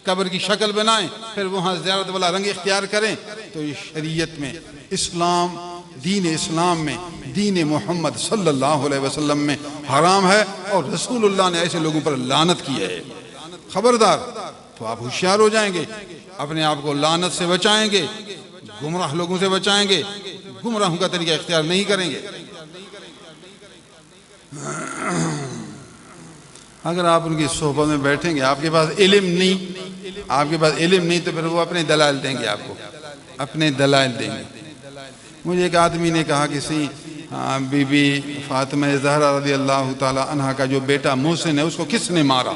قبر کی شکل بنائیں، پھر وہاں زیارت والا رنگ اختیار کریں، تو یہ شریعت میں، اسلام، دین اسلام میں، دین محمد صلی اللہ علیہ وسلم میں حرام ہے، اور رسول اللہ نے ایسے لوگوں پر لعنت کی ہے۔ خبردار، تو آپ ہوشیار ہو جائیں گے، اپنے آپ کو لعنت سے بچائیں گے، گمراہ لوگوں سے بچائیں گے، گمراہوں کا طریقہ اختیار نہیں کریں گے۔ اگر آپ ان کی صحبت میں بیٹھیں گے، آپ کے پاس علم نہیں تو پھر وہ اپنے دلائل دیں گے، آپ کو اپنے دلائل دیں گے۔ مجھے ایک آدمی نے کہا، کسی بی بی فاطمہ زہرا رضی اللہ تعالی عنہ کا جو بیٹا محسن ہے، اس کو کس نے مارا؟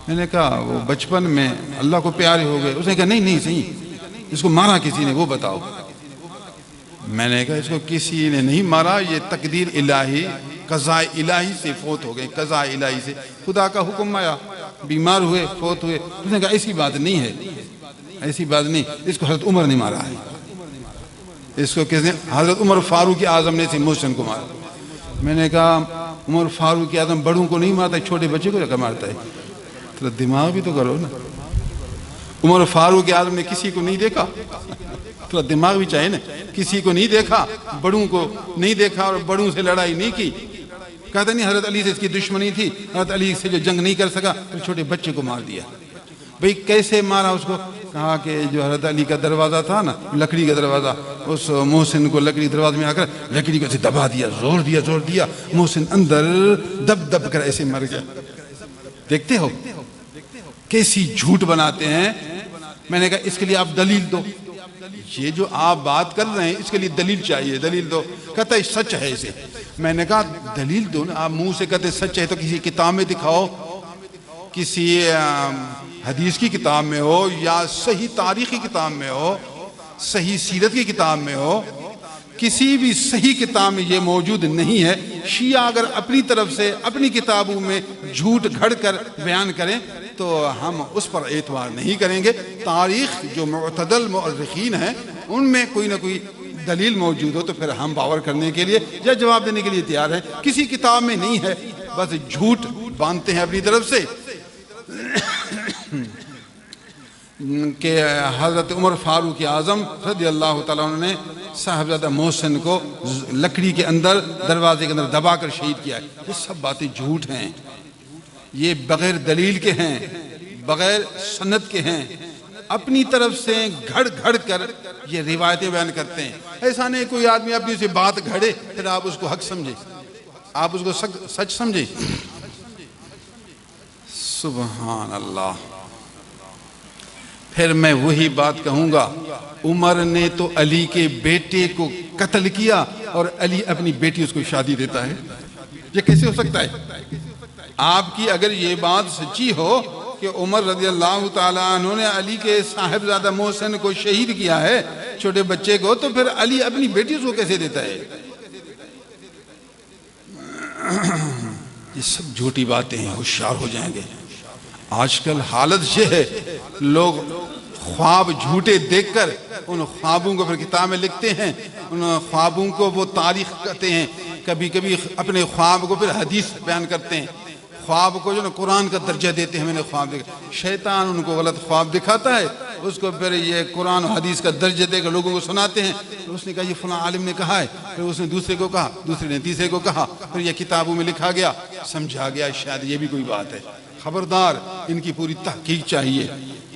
میں نے کہا وہ بچپن میں اللہ کو پیارے ہو گئے۔ اس نے کہا نہیں صحیح، اس کو مارا کسی نے، وہ بتاؤ۔ میں نے کہا اس کو کسی نے نہیں مارا، یہ تقدیر الہی، قضاء الہی سے فوت ہو گئے، قضاء الہی سے خدا کا حکم آیا، بیمار ہوئے، فوت ہوئے۔ اس نے کہا ایسی بات نہیں ہے، ایسی بات نہیں، اس کو حضرت عمر نے مارا ہے، اس کو کس نے؟ حضرت عمر فاروق اعظم نے محسن کو مارا۔ میں نے کہا عمر فاروق اعظم بڑوں کو نہیں مارتا، چھوٹے بچے کو کیا مارتا ہے؟ تھوڑا دماغ بھی تو کرو نا۔ عمر فاروق اعظم نے کسی کو نہیں دیکھا، تھوڑا دماغ بھی چاہیے نا، کسی کو نہیں دیکھا، بڑوں کو نہیں دیکھا اور بڑوں سے لڑائی نہیں کی۔ کہتا نہیں حضرت علی سے اس کی دشمنی تھی، حضرت علی سے جو جنگ نہیں کر سکا تو چھوٹے بچے کو مار دیا۔ بھئی کیسے مارا اس کو؟ کہا کہ جو حضرت علی کا دروازہ تھا نا، لکڑی کا دروازہ، اس محسن کو لکڑی دروازے میں آ کر لکڑی کو ایسے دبا دیا، زور دیا، محسن اندر دب کر ایسے مر گیا۔ دیکھتے ہو کیسی جھوٹ بناتے ہیں۔ میں نے کہا اس کے لیے آپ دلیل دو، یہ جو آپ بات کر رہے ہیں اس کے لیے دلیل چاہیے، دلیل دو۔ کہتا ہے سچ ہے اسے۔ میں نے کہا دلیل دو نا، آپ منہ سے کہتے سچ ہے تو کسی کتاب میں دکھاؤ، کسی حدیث کی کتاب میں ہو یا صحیح تاریخی کتاب میں ہو، صحیح سیرت کی کتاب میں ہو، کسی بھی صحیح کتاب میں یہ موجود نہیں ہے۔ شیعہ اگر اپنی طرف سے اپنی کتابوں میں جھوٹ گھڑ کر بیان کریں تو ہم اس پر اعتبار نہیں کریں گے۔ تاریخ جو معتدل مؤرخین ہیں ان میں کوئی نہ کوئی دلیل موجود ہو تو پھر ہم باور کرنے کے لیے یا جواب دینے کے لیے تیار ہیں۔ کسی کتاب میں نہیں ہے، بس جھوٹ باندھتے ہیں اپنی طرف سے کہ حضرت عمر فاروق اعظم رضی اللہ تعالیٰ عنہ نے صاحبزادہ محسن کو لکڑی کے اندر، دروازے کے اندر دبا کر شہید کیا ہے۔ یہ سب باتیں جھوٹ ہیں، یہ بغیر دلیل کے ہیں، بغیر سند کے ہیں، اپنی طرف سے گھڑ گھڑ کر یہ روایتیں بیان کرتے ہیں۔ ایسا نہیں کوئی آدمی اپنی سے بات گھڑے پھر آپ اس کو حق سمجھے، آپ اس کو سچ سمجھے۔ سبحان اللہ۔ پھر میں وہی بات کہوں گا، عمر نے تو علی کے بیٹے کو قتل کیا اور علی اپنی بیٹی اس کو شادی دیتا ہے، یہ کیسے ہو سکتا ہے؟ آپ کی اگر یہ بات سچی ہو کہ عمر رضی اللہ تعالیٰ عنہ نے علی کے صاحبزادہ محسن کو شہید کیا ہے، چھوٹے بچے کو، تو پھر علی اپنی بیٹی اس کو کیسے دیتا ہے؟ یہ سب جھوٹی باتیں ہیں، ہوشیار ہو جائیں گے۔ آج کل حالت یہ ہے، لوگ خواب جھوٹے دیکھ کر ان خوابوں کو پھر کتاب میں لکھتے ہیں، ان خوابوں کو وہ تاریخ کرتے ہیں، کبھی کبھی اپنے خواب کو پھر حدیث بیان کرتے ہیں، خواب کو جو نا قرآن کا درجہ دیتے ہیں، میں نے خواب دیکھا۔ شیطان ان کو غلط خواب دکھاتا ہے، اس کو پھر یہ قرآن و حدیث کا درجہ دے کر لوگوں کو سناتے ہیں۔ پھر اس نے کہا یہ فلاں عالم نے کہا ہے، پھر اس نے دوسرے کو کہا، دوسرے نے تیسرے کو کہا، پھر یہ کتابوں میں لکھا گیا، سمجھا گیا شاید یہ بھی کوئی بات ہے۔ خبردار، ان کی پوری تحقیق چاہیے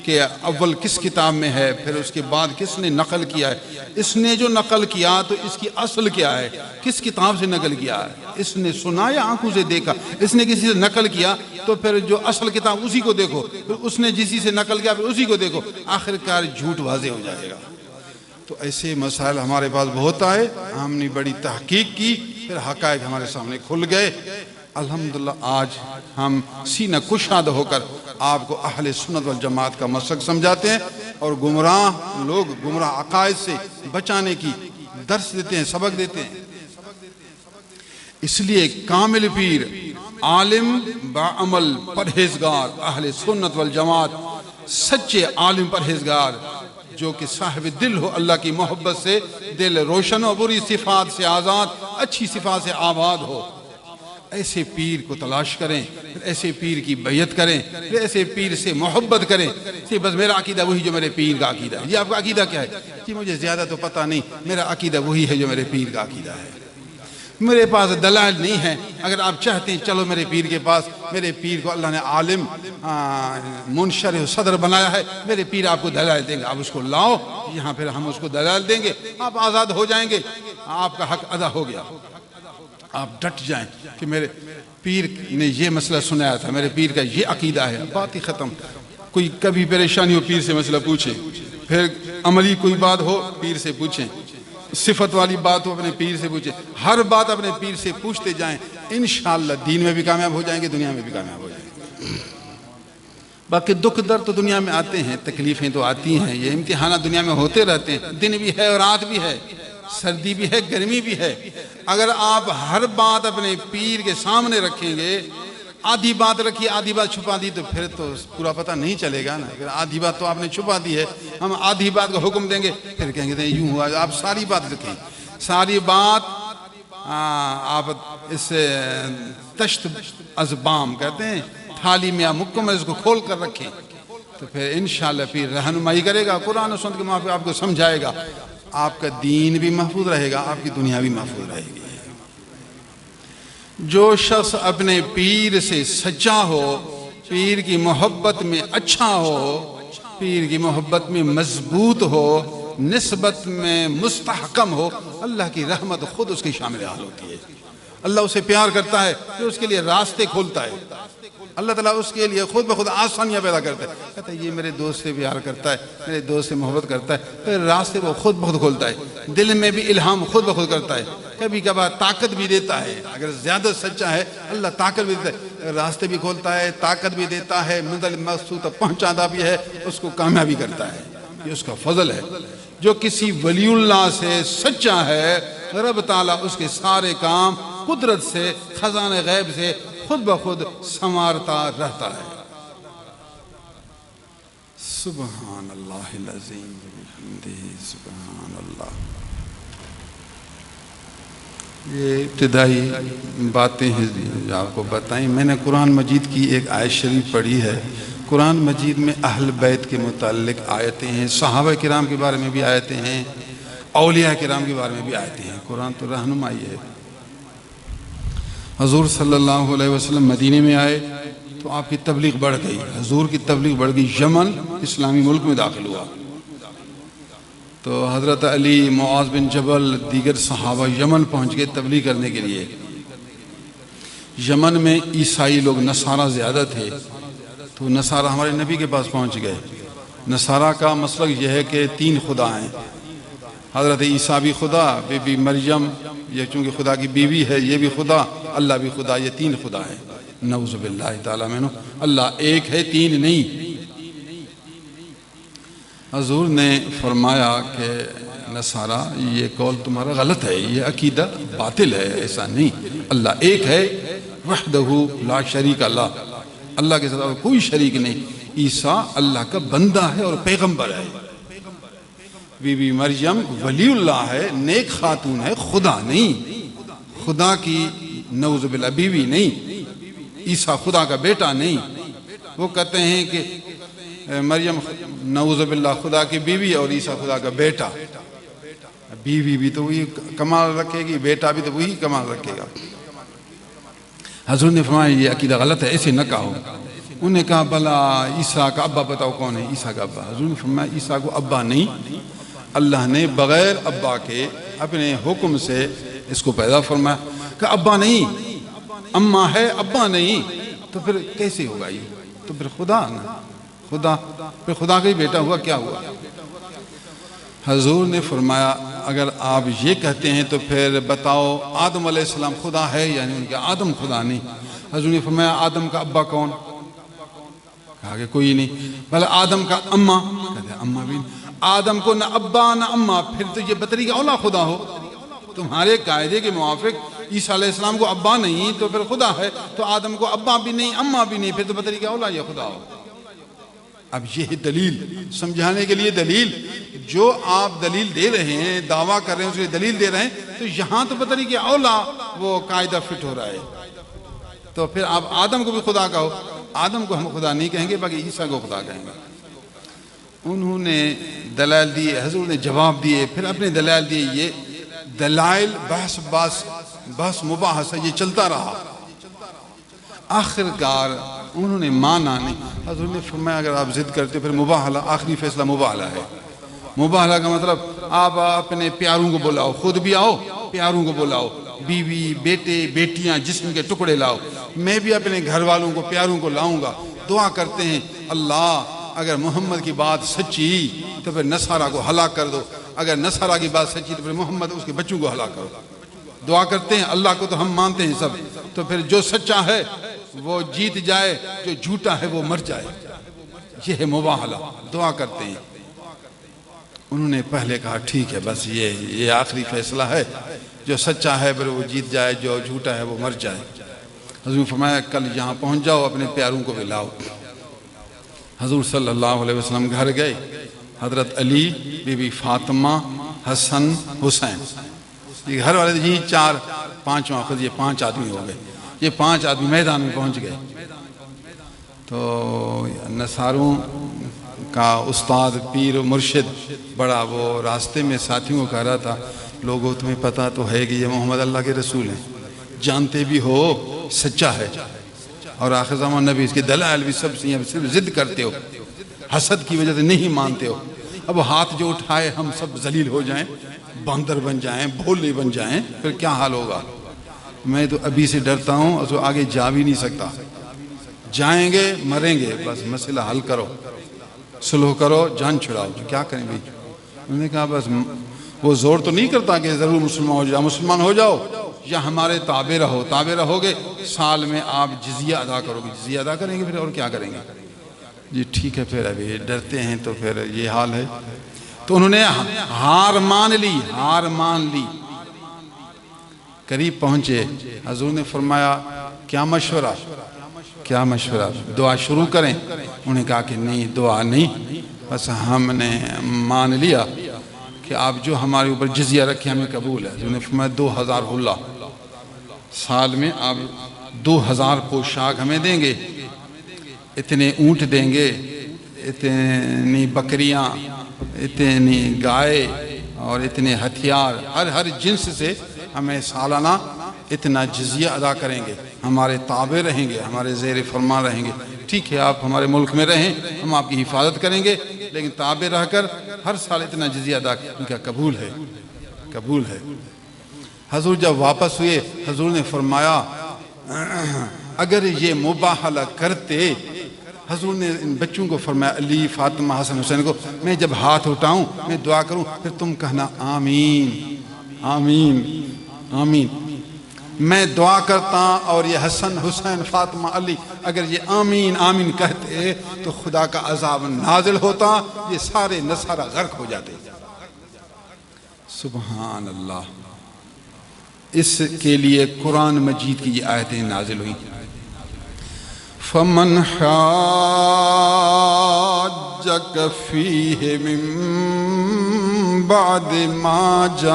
کہ اول کس کتاب میں ہے، پھر اس کے بعد کس نے نقل کیا ہے، اس نے جو نقل کیا تو اس کی اصل کیا ہے، کس کتاب سے نقل کیا ہے، اس نے سنا یا آنکھوں سے دیکھا، اس نے کسی سے نقل کیا تو پھر جو اصل کتاب اسی کو دیکھو، پھر اس نے جسی سے نقل کیا پھر اسی کو دیکھو، آخرکار جھوٹ واضح ہو جائے گا۔ تو ایسے مسائل ہمارے پاس بہت آئے، ہم نے بڑی تحقیق کی، پھر حقائق ہمارے سامنے کھل گئے۔ الحمدللہ آج ہم سینہ کشادہ ہو کر آپ کو اہل سنت والجماعت کا مسلک سمجھاتے ہیں اور گمراہ لوگ گمراہ عقائد سے بچانے کی درس دیتے ہیں، سبق دیتے ہیں۔ اس لیے کامل پیر، عالم باعمل پرہیزگار، اہل سنت والجماعت سچے عالم پرہیزگار جو کہ صاحب دل ہو، اللہ کی محبت سے دل روشن ہو، بری صفات سے آزاد، اچھی صفات سے آباد ہو، ایسے پیر کو تلاش کریں، پھر ایسے پیر کی بیعت کریں، پھر ایسے پیر سے محبت کریں کہ بس میرا عقیدہ وہی جو میرے پیر کا عقیدہ ہے۔ یہ آپ کا عقیدہ کیا ہے؟ کہ مجھے زیادہ تو پتہ نہیں، میرا عقیدہ وہی ہے جو میرے پیر کا عقیدہ ہے۔ میرے پاس دلائل نہیں ہے، اگر آپ چاہتے ہیں چلو میرے پیر کے پاس، میرے پیر کو اللہ نے عالم منشرح صدر بنایا ہے، میرے پیر آپ کو دلائل دیں گے، آپ اس کو لاؤ یہاں، پھر ہم اس کو دلائل دیں گے، آپ آزاد ہو جائیں گے، آپ کا حق ادا ہو گیا۔ آپ ڈٹ جائیں کہ میرے پیر نے یہ مسئلہ سنایا تھا، میرے پیر کا یہ عقیدہ ہے، بات ہی ختم۔ کوئی کبھی پریشانی ہو پیر سے مسئلہ پوچھیں، پھر عملی کوئی بات ہو پیر سے پوچھیں، صفت والی بات ہو اپنے پیر سے پوچھیں، ہر بات اپنے پیر سے پوچھتے جائیں، انشاءاللہ دین میں بھی کامیاب ہو جائیں گے، دنیا میں بھی کامیاب ہو جائیں گے۔ باقی دکھ درد تو دنیا میں آتے ہیں، تکلیفیں تو آتی ہیں، یہ امتحانات دنیا میں ہوتے رہتے ہیں، دن بھی ہے اور رات بھی ہے، سردی بھی ہے، گرمی بھی ہے۔ اگر آپ ہر بات اپنے پیر کے سامنے رکھیں گے، آدھی بات رکھی آدھی بات چھپا دی تو پھر تو پورا پتہ نہیں چلے گا نا۔ اگر آدھی بات تو آپ نے چھپا دی ہے، ہم آدھی بات کا حکم دیں گے، پھر کہیں گے یوں ہوا۔ آپ ساری بات رکھیں، ساری بات آپ اس تشت ازبام کہتے ہیں، تھالی میں مکمل اس کو کھول کر رکھیں تو پھر انشاءاللہ پیر رہنمائی کرے گا، قرآن و سنت کے موافق آپ کو سمجھائے گا، آپ کا دین بھی محفوظ رہے گا، آپ کی دنیا بھی محفوظ رہے گی۔ جو شخص اپنے پیر سے سچا ہو، پیر کی محبت میں اچھا ہو، پیر کی محبت میں مضبوط ہو، نسبت میں مستحکم ہو، اللہ کی رحمت خود اس کی شامل حال ہوتی ہے۔ اللہ اسے پیار کرتا ہے، پھر اس کے لیے راستے کھولتا ہے، اللہ تعالیٰ اس کے لیے خود بخود آسانیاں پیدا کرتا ہے، کہتا ہے یہ میرے دوست سے پیار کرتا ہے، میرے دوست سے محبت کرتا ہے، پھر راستے وہ خود بخود کھولتا ہے، دل میں بھی الہام خود بخود کرتا ہے، کبھی کبھار طاقت بھی دیتا ہے، اگر زیادہ سچا ہے اللہ طاقت بھی دیتا ہے، راستے بھی کھولتا ہے، طاقت بھی دیتا ہے، منزل مقصود تک پہنچاتا بھی ہے، اس کو کامیابی کرتا ہے، یہ اس کا فضل ہے۔ جو کسی ولی اللہ سے سچا ہے، رب تعالیٰ اس کے سارے کام قدرت سے، خزانہ غیب سے خود بخود سنوارتا رہتا ہے۔ سبحان اللہ العظیم بحمدہ، سبحان اللہ۔ یہ ابتدائی باتیں ہیں جو آپ کو بتائیں۔ میں نے قرآن مجید کی ایک آیت شریف پڑھی ہے، قرآن مجید میں اہل بیت کے متعلق آیتیں ہیں، صحابہ کرام کے بارے میں بھی آیتیں ہیں، اولیاء کرام کے بارے میں بھی آیتیں ہیں۔ قرآن تو رہنمائی ہے۔ حضور صلی اللہ علیہ وسلم مدینے میں آئے، تو آپ کی تبلیغ بڑھ گئی، حضور کی تبلیغ بڑھ گئی، یمن اسلامی ملک میں داخل ہوا۔ تو حضرت علی، معاذ بن جبل، دیگر صحابہ یمن پہنچ گئے تبلیغ کرنے کے لیے۔ یمن میں عیسائی لوگ، نصارہ زیادہ تھے، تو نصارہ ہمارے نبی کے پاس پہنچ گئے۔ نصارہ کا مسلک یہ ہے کہ 3 خدا ہیں، حضرت عیسیٰ بھی خدا، بی بی مریم یہ چونکہ خدا کی بیوی ہے یہ بھی خدا، اللہ بھی خدا، یہ 3 خدا ہیں۔ نعوذ باللہ تعالیٰ منہ، اللہ ایک ہے 3 نہیں۔ حضور نے فرمایا کہ نصارہ یہ قول تمہارا غلط ہے، یہ عقیدہ باطل ہے، ایسا نہیں، اللہ ایک ہے، وحدہ لا شریک اللہ، اللہ کے ساتھ کوئی شریک نہیں، عیسیٰ اللہ کا بندہ ہے اور پیغمبر ہے، بی بی مریم ولی اللہ ہے، نیک خاتون ہے، خدا نہیں، خدا کی نعوذ باللہ بیوی نہیں، عیسیٰ خدا کا بیٹا نہیں۔ وہ کہتے ہیں کہ مریم نعوذ باللہ خدا کی بیوی اور عیسیٰ خدا کا بیٹا، بیوی بھی تو وہی کمال رکھے گی، بیٹا بھی تو وہی کمال رکھے گا۔ حضور نے فرمایا یہ عقیدہ غلط ہے، ایسے نہ کہو۔ انہوں نے کہا بھلا عیسیٰ کا ابا بتاؤ کون ہے؟ عیسیٰ کا ابا؟ حضور نے فرمایا عیسیٰ کو ابا نہیں، اللہ نے بغیر ابا کے اپنے حکم سے اس کو پیدا فرمایا، کہ ابا نہیں، اماں ہے ابا نہیں، تو پھر کیسے ہوگا یہ؟ تو پھر خدا نا، خدا، پھر خدا کا ہی بیٹا ہوا، کیا ہوا؟ حضور نے فرمایا اگر آپ یہ کہتے ہیں تو پھر بتاؤ آدم علیہ السلام خدا ہے یا نہیں؟ آدم خدا نہیں۔ حضور نے فرمایا آدم کا ابا کون؟ کہا کہ کوئی نہیں۔ بھلا آدم کا اماں؟ کہتے ہیں اماں بھی نہیں۔ آدم کو نہ ابا نہ اماں، پھر تو یہ بطری کا اولا خدا ہو۔ تمہارے قاعدے کے موافق عیسیٰ علیہ السلام کو ابا نہیں تو پھر خدا ہے، تو آدم کو ابا بھی نہیں اماں بھی نہیں، پھر تو بطری کا اولا یہ خدا ہو۔ اب یہ دلیل سمجھانے کے لیے دلیل، جو آپ دلیل دے رہے ہیں، دعویٰ کر رہے ہیں، اس لیے دلیل دے رہے ہیں، تو یہاں تو بطری کہ اولا وہ قاعدہ فٹ ہو رہا ہے۔ تو پھر آپ آدم کو بھی خدا کہو، آدم کو ہم خدا نہیں کہیں گے، باقی عیسیٰ کو خدا کہیں گے۔ انہوں نے دلائل دیے، حضور نے جواب دیے، پھر اپنے دلائل دیے، یہ دلائل بحث مباحثہ یہ چلتا رہا۔ آخرکار انہوں نے مانا نہیں۔ حضور نے فرمایا اگر آپ ضد کرتے پھر مباحلہ، آخری فیصلہ مباحلہ ہے۔ مباحلہ کا مطلب آپ اپنے پیاروں کو بلاؤ، خود بھی آؤ، پیاروں کو بلاؤ، بیوی، بیٹے، بیٹیاں، جسم کے ٹکڑے لاؤ، میں بھی اپنے گھر والوں کو، پیاروں کو لاؤں گا۔ دعا کرتے ہیں اللہ اگر محمد کی بات سچی تو پھر نصارہ کو ہلاک کر دو، اگر نصارہ کی بات سچی تو پھر محمد اس کے بچوں کو ہلاک کرو۔ دعا کرتے ہیں اللہ کو تو ہم مانتے ہیں سب، تو پھر جو سچا ہے وہ جیت جائے، جو جھوٹا ہے وہ مر جائے۔ یہ ہے مباحلہ، دعا کرتے ہیں۔ انہوں نے پہلے کہا ٹھیک ہے، بس یہ آخری فیصلہ ہے، جو سچا ہے پھر وہ جیت جائے، جو جھوٹا ہے وہ مر جائے۔ حضور نے فرمایا کل یہاں پہنچ جاؤ، اپنے پیاروں کو بھی لاؤ۔ حضور صلی اللہ علیہ وسلم گھر گئے، حضرت علی، بی بی فاطمہ، حسن، حسین، یہ گھر والے جی 4 5 خود یہ 5 آدمی ہو گئے۔ یہ 5 آدمی میدان میں پہنچ گئے۔ تو نصاروں کا استاد، پیر و مرشد بڑا وہ راستے میں ساتھیوں کو کہہ رہا تھا، لوگوں تمہیں پتہ تو ہے کہ یہ محمد اللہ کے رسول ہیں، جانتے بھی ہو سچا ہے، اور آخر زمان نبی اس کے دلائل بھی سب سے صرف ضد کرتے ہو، حسد کی وجہ سے نہیں مانتے ہو۔ اب ہاتھ جو اٹھائے ہم سب ذلیل ہو جائیں، باندر بن جائیں، بھولے بن جائیں، پھر کیا حال ہوگا؟ میں تو ابھی سے ڈرتا ہوں، اور آگے جا بھی نہیں سکتا۔ جائیں گے مریں گے، بس مسئلہ حل کرو، صلح کرو، جان چھڑاؤ، کیا کریں بھائی؟ انہوں نے کہا بس وہ زور تو نہیں کرتا کہ ضرور مسلمان ہو جاؤ، مسلمان ہو جاؤ یا ہمارے تابع رہو، تابع رہو گے سال میں آپ جزیہ ادا کرو گے، جزیہ ادا کریں گے، پھر اور کیا کریں گے؟ جی ٹھیک ہے، پھر ابھی ڈرتے ہیں تو پھر یہ حال ہے۔ تو انہوں نے ہار مان لی، قریب پہنچے۔ حضور نے فرمایا کیا مشورہ؟ دعا شروع کریں؟ انہوں نے کہا کہ نہیں، دعا نہیں، بس ہم نے مان لیا کہ آپ جو ہمارے اوپر جزیہ رکھے ہمیں قبول ہے۔ حضور نے فرمایا 2000 حلہ، سال میں آپ 2000 پوشاک ہمیں دیں گے، اتنے اونٹ دیں گے، اتنی بکریاں، اتنی گائے اور اتنے ہتھیار، ہر جنس سے ہمیں سالانہ اتنا جزیہ ادا کریں گے، ہمارے تابع رہیں گے، ہمارے زیر فرمان رہیں گے، ٹھیک ہے آپ ہمارے ملک میں رہیں، ہم آپ کی حفاظت کریں گے، لیکن تابع رہ کر ہر سال اتنا جزیہ ادا کیا قبول ہے، قبول ہے۔ حضور جب واپس ہوئے، حضور نے فرمایا اگر یہ مباہلہ کرتے، حضور نے ان بچوں کو فرمایا، علی، فاطمہ، حسن، حسین کو، میں جب ہاتھ اٹھاؤں، میں دعا کروں، پھر تم کہنا آمین آمین آمین۔ میں دعا کرتا اور یہ حسن، حسین، فاطمہ، علی اگر یہ آمین آمین کہتے تو خدا کا عذاب نازل ہوتا، یہ سارے نصارہ غرق ہو جاتے۔ سبحان اللہ۔ اس کے لیے قرآن مجید کی یہ آیتیں نازل ہوئی۔ فَمَنْ حَاجَّكَ فِيهِ مِن بَعْدِ مَا جَاءَكَ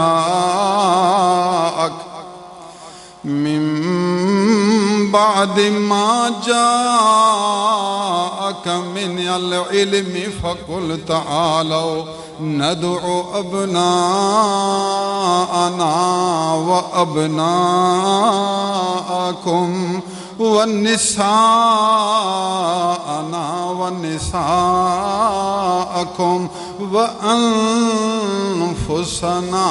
مِنَ الْعِلْمِ فَقُلْ تَعَالَوْا نَدْعُ أَبْنَاءَنَا وَأَبْنَاءَكُمْ وَنِسَاءَنَا وَنِسَاءَكُمْ وَأَنفُسَنَا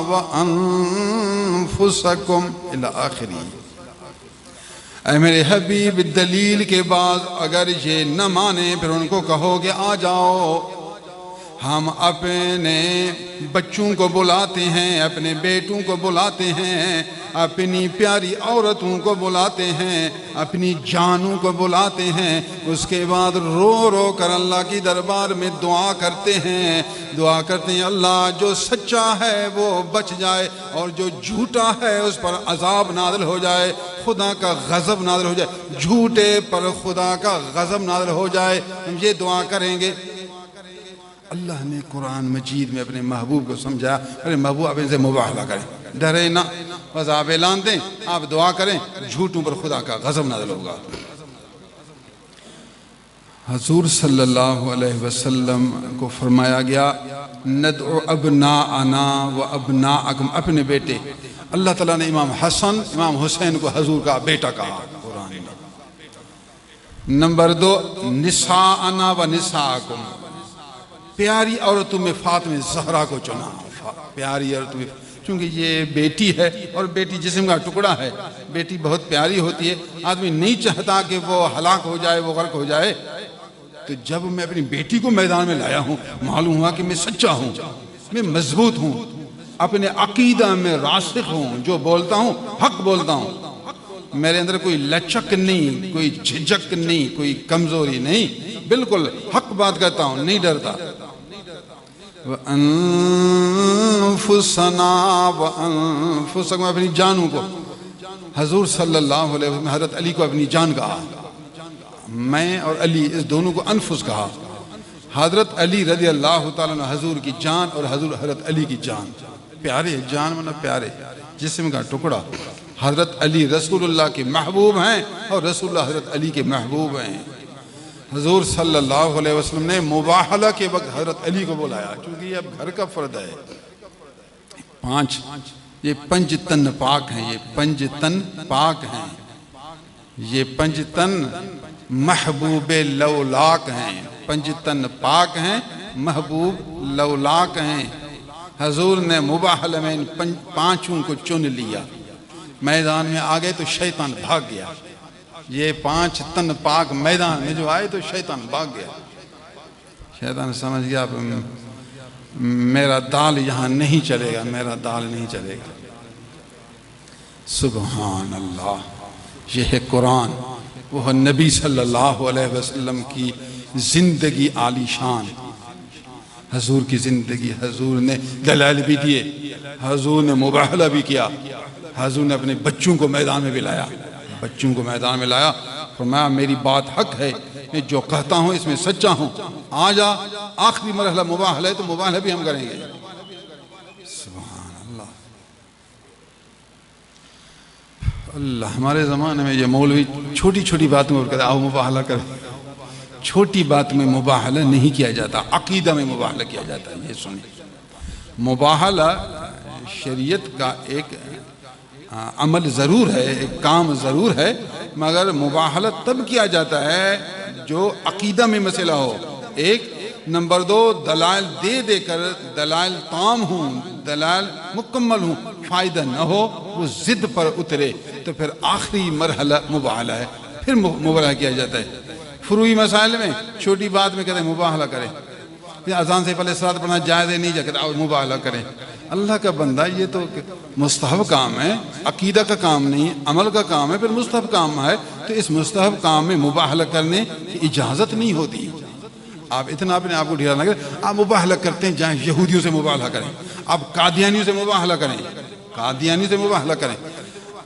وَأَنفُسَكُمْ إِلَى آخِرِهِ۔ اے میرے حبیب، دلیل کے بعد اگر یہ نہ مانے پھر ان کو کہو کہ آ جاؤ، ہم اپنے بچوں کو بلاتے ہیں، اپنے بیٹوں کو بلاتے ہیں، اپنی پیاری عورتوں کو بلاتے ہیں، اپنی جانوں کو بلاتے ہیں، اس کے بعد رو رو کر اللہ کی دربار میں دعا کرتے ہیں، دعا کرتے ہیں اللہ جو سچا ہے وہ بچ جائے اور جو جھوٹا ہے اس پر عذاب نازل ہو جائے، خدا کا غضب نازل ہو جائے، جھوٹے پر خدا کا غضب نازل ہو جائے، ہم یہ دعا کریں گے۔ اللہ نے قرآن مجید میں اپنے محبوب کو سمجھایا، ارے محبوب آپ ان سے مباہلہ کریں، ڈرے نہ، بس آپ اعلان دیں، آپ دعا کریں، جھوٹوں پر خدا کا غضب نازل ہوگا۔ حضور صلی اللہ علیہ وسلم کو فرمایا گیا ندعو ابناءنا و ابناءکم، اپنے بیٹے۔ اللہ تعالیٰ نے امام حسن، امام حسین کو حضور کا بیٹا کہا قرآن میں۔ نمبر 2 نساءنا و نساءکم، پیاری عورتوں میں فاطمہ زہرا کو چنا، پیاری عورتوں میں، چونکہ یہ بیٹی ہے اور بیٹی جسم کا ٹکڑا ہے، بیٹی بہت پیاری ہوتی ہے، آدمی نہیں چاہتا کہ وہ ہلاک ہو جائے، وہ غرق ہو جائے۔ تو جب میں اپنی بیٹی کو میدان میں لایا ہوں، معلوم ہوا کہ میں سچا ہوں، میں مضبوط ہوں، اپنے عقیدہ میں راسخ ہوں، جو بولتا ہوں حق بولتا ہوں، میرے اندر کوئی لچک نہیں، کوئی جھجک نہیں، کوئی کمزوری نہیں، بالکل حق بات کرتا ہوں، نہیں ڈرتا۔ وَأَنفُسَنَا وَأَنفُسَكُمْ، اپنی جانوں کو، حضور صلی اللہ علیہ وسلم حضرت علی کو اپنی جان کہا، میں اور علی اس دونوں کو انفس کہا۔ حضرت علی رضی اللہ تعالیٰ عنہ حضور کی جان اور حضرت علی کی جان، پیارے جان منا پیارے، جسم کا ٹکڑا۔ حضرت علی رسول اللہ کے محبوب ہیں اور رسول اللہ حضرت علی کے محبوب ہیں۔ حضور صلی اللہ علیہ وسلم نے مباہلہ کے وقت حضرت علی کو بلایا، چونکہ یہ اب گھر کا فرد ہے۔ 5 یہ 5 تن پاک ہیں، یہ 5 تن پاک ہیں، یہ 5 تن محبوب لولاک ہیں، 5 تن پاک ہیں، محبوب لولاک ہیں۔ حضور نے مباہلہ میں ان 5 کو چن لیا، میدان میں آگئے تو شیطان بھاگ گیا۔ یہ 5 تن پاک میدان میں جو آئے تو شیطان بھاگ گیا، شیطان سمجھ گیا میرا دال یہاں نہیں چلے گا، میرا دال نہیں چلے گا۔ سبحان اللہ، یہ ہے قرآن، وہ نبی صلی اللہ علیہ وسلم کی زندگی عالی شان، حضور کی زندگی، حضور نے دلائل بھی دیے، حضور نے مباہلہ بھی کیا، حضور نے اپنے بچوں کو میدان میں بھی لایا، بچوں کو میدان میں لایا، فرمایا میری بات حق ہے، میں جو کہتا ہوں اس میں سچا ہوں، آ جا، آخری مرحلہ مباہلہ ہے تو مباہلہ بھی ہم کریں گے۔ سبحان اللہ، اللہ ہمارے زمانے میں یہ مولوی چھوٹی چھوٹی باتوں پر کہتا ہے آؤ مباہلہ کریں، چھوٹی بات میں مباہلہ نہیں کیا جاتا، عقیدہ میں مباہلہ کیا جاتا ہے۔ یہ سنیں، مباہلہ شریعت کا ایک عمل ضرور ہے، ایک کام ضرور ہے، مگر مباہلت تب کیا جاتا ہے جو عقیدہ میں مسئلہ ہو، ایک نمبر دو دلائل دے کر دلائل تام ہوں، دلائل مکمل ہوں، فائدہ نہ ہو، وہ ضد پر اترے تو پھر آخری مرحلہ مباہلہ ہے، پھر مباہلہ کیا جاتا ہے۔ فروعی مسائل میں چھوٹی بات میں کہتے ہیں مباہلہ کریں، اذان سے پہلے صلاۃ پڑھنا جائز ہے، نہیں جاکر مباہلہ کریں۔ اللہ کا بندہ یہ تو مستحب کام ہے، عقیدہ کا کام نہیں، عمل کا کام ہے، پھر مستحب کام ہے، تو اس مستحب کام میں مباہلہ کرنے کی اجازت نہیں ہوتی۔ آپ اتنا اپنے آپ کو ڈھیلا نہ کریں، آپ مباہلہ کرتے ہیں جہاں یہودیوں سے مباہلہ کریں، آپ قادیانیوں سے مباہلہ کریں، قادیانی سے مباہلہ کریں،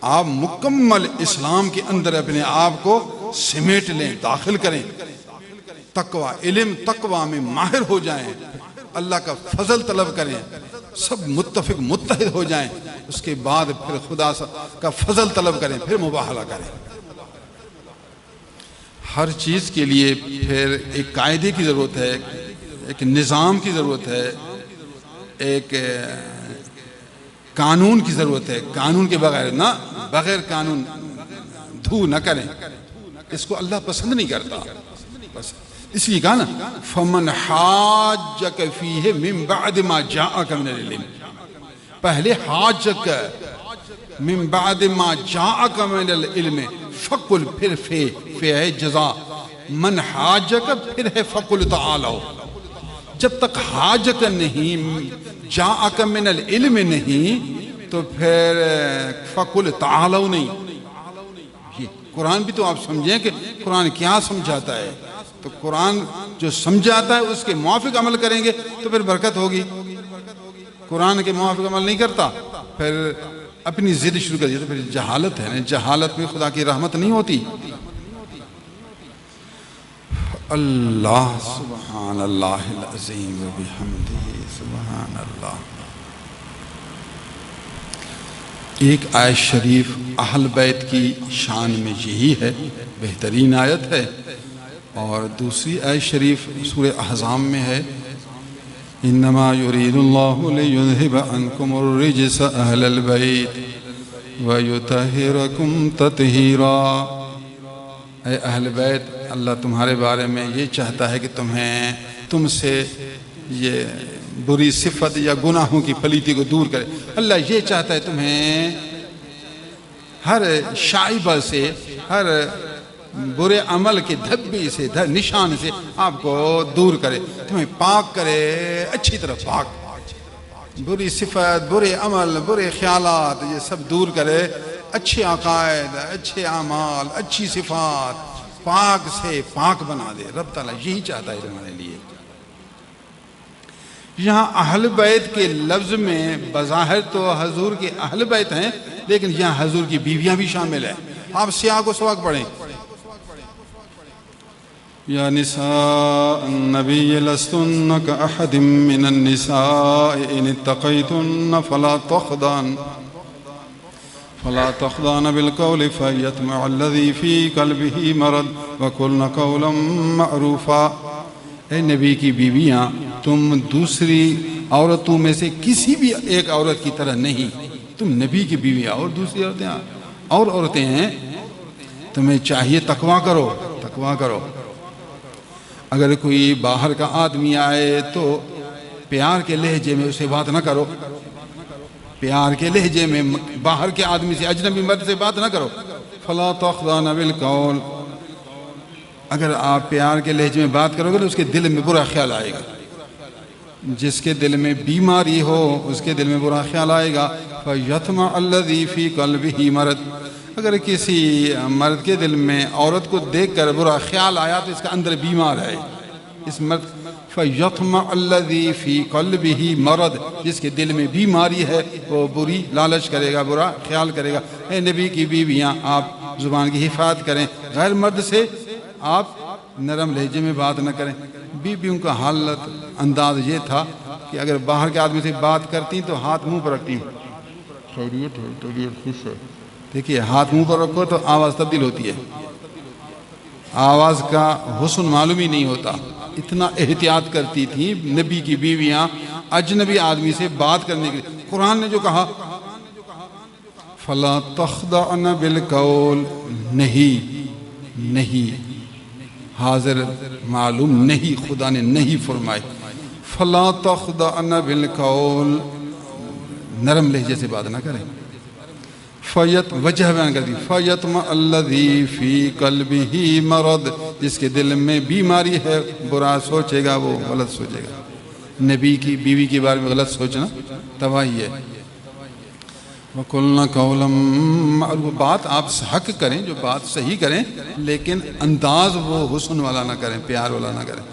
آپ مکمل اسلام کے اندر اپنے آپ کو سمیٹ لیں، داخل کریں، تقوی علم تقوی میں ماہر ہو جائیں، اللہ کا فضل طلب کریں، سب متفق متحد ہو جائیں، اس کے بعد پھر خدا کا فضل طلب کریں، پھر مباہلہ کریں۔ ہر چیز کے لیے پھر ایک قاعدے کی ضرورت ہے، ایک نظام کی ضرورت ہے، ایک قانون کی ضرورت ہے۔ قانون کے بغیر نہ، بغیر قانون دھو نہ کریں، اس کو اللہ پسند نہیں کرتا۔ بس اس لیے کہا نا فَمَنْ حَاجَّكَ فِيهِ مِن بَعْدِ مَا جَاءَكَ مِنَ الْعِلْمِ، پہلے حاجَّكَ مِن بَعْدِ مَا جَاءَكَ مِنَ الْعِلْمِ فَقُلْ، پھر فے ہے جزا، من حاجَّكَ پھر ہے فَقُلْ تَعَالَوْا، جب تک حاجَّكَ نہیں، جَاءَكَ مِنَ الْعِلْمِ نہیں، تو پھر فَقُلْ تَعَالَوْا نہیں۔ یہ قرآن بھی تو آپ سمجھیں کہ قرآن کیا سمجھاتا ہے، تو قرآن جو سمجھاتا ہے اس کے موافق عمل کریں گے تو پھر برکت ہوگی، قرآن کے موافق عمل نہیں کرتا پھر اپنی ضد شروع کر دیا تو پھر جہالت ہے نا، جہالت میں خدا کی رحمت نہیں ہوتی۔ اللہ سبحان اللہ العظیم و بحمدہ سبحان اللہ۔ ایک آیت شریف اہل بیت کی شان میں یہی ہے، بہترین آیت ہے، اور دوسری آیت شریف سورہ احزاب میں ہے انما یرید اللہ لیذہب عنکم الرجس اہل البیت ویطہرکم تطہیرا۔ اے اہل بیت، اللہ تمہارے بارے میں یہ چاہتا ہے کہ تم سے یہ بری صفت یا گناہوں کی پلیتی کو دور کرے۔ اللہ یہ چاہتا ہے تمہیں ہر شائبہ سے، ہر برے عمل کے دھبی سے، نشان سے آپ کو دور کرے، تمہیں پاک کرے، اچھی طرح پاک، بری صفت، برے عمل، برے خیالات یہ سب دور کرے، اچھے عقائد، اچھے اعمال، اچھی صفات، پاک سے پاک بنا دے۔ رب تعالیٰ یہی چاہتا ہے تمہارے لیے۔ یہاں اہل بیت کے لفظ میں بظاہر تو حضور کے اہل بیت ہیں، لیکن یہاں حضور کی بیویاں بھی شامل ہیں۔ آپ سیاق و سباق پڑھیں۔ یا نساء النبی لستن کأحد من النساء ان اتقیتن فلا تخضعن بالقول فیطمع الذی فی قلبہ مرض وقلن قولا معروفا۔ اے نبی کی بیویاں، تم دوسری عورتوں میں سے کسی بھی ایک عورت کی طرح نہیں، تم نبی کی بیویاں اور دوسری عورتیں ہیں، تمہیں چاہیے تقویٰ کرو، تقویٰ کرو۔ اگر کوئی باہر کا آدمی آئے تو پیار کے لہجے میں اسے بات نہ کرو، پیار کے لہجے میں باہر کے آدمی سے، اجنبی مرد سے بات نہ کرو۔ فلا تخضعن بالقول، اگر آپ پیار کے لہجے میں بات کرو گے تو اس کے دل میں برا خیال آئے گا، جس کے دل میں بیماری ہو اس کے دل میں برا خیال آئے گا۔ فَيَطْمَعَ الَّذِي فِي قَلْبِهِ مرض، اگر کسی مرد کے دل میں عورت کو دیکھ کر برا خیال آیا تو اس کا اندر بیمار ہے، اس مرد فَيَطْمَعَ الَّذِي فِي قَلْبِهِ مرض، جس کے دل میں بیماری ہے وہ بری لالچ کرے گا، برا خیال کرے گا۔ اے نبی کی بیویاں، آپ زبان کی حفاظت کریں، غیر مرد سے آپ نرم لہجے میں بات نہ کریں۔ بیویوں کا حالت انداز یہ تھا کہ اگر باہر کے آدمی سے بات کرتی تو ہاتھ منہ پر رکھتی، دیکھیے ہاتھ منہ پر رکھو تو آواز تبدیل ہوتی ہے، آواز کا حسن معلوم ہی نہیں ہوتا، اتنا احتیاط کرتی تھی نبی کی بیویاں اجنبی آدمی سے بات کرنے کے لیے۔ قرآن نے جو کہا فلا تخضعن بالقول، نہیں حاضر معلوم نہیں، خدا نے نہیں فرمائی. فلا تخضعن بالقول، نرم لہجے سے بات نہ کریں. وجہ بیان کر دی. فیطمع الذی فی قلبہ مرض، جس کے دل میں بیماری ہے، برا سوچے گا، وہ غلط سوچے گا. نبی کی بیوی کے بارے میں غلط سوچنا تباہی ہے. وَقُلْنَا قَوْلًا مَعْرُوفًا، بات آپ حق کریں، جو بات صحیح کریں، لیکن انداز وہ حسن والا نہ کریں، پیار والا نہ کریں.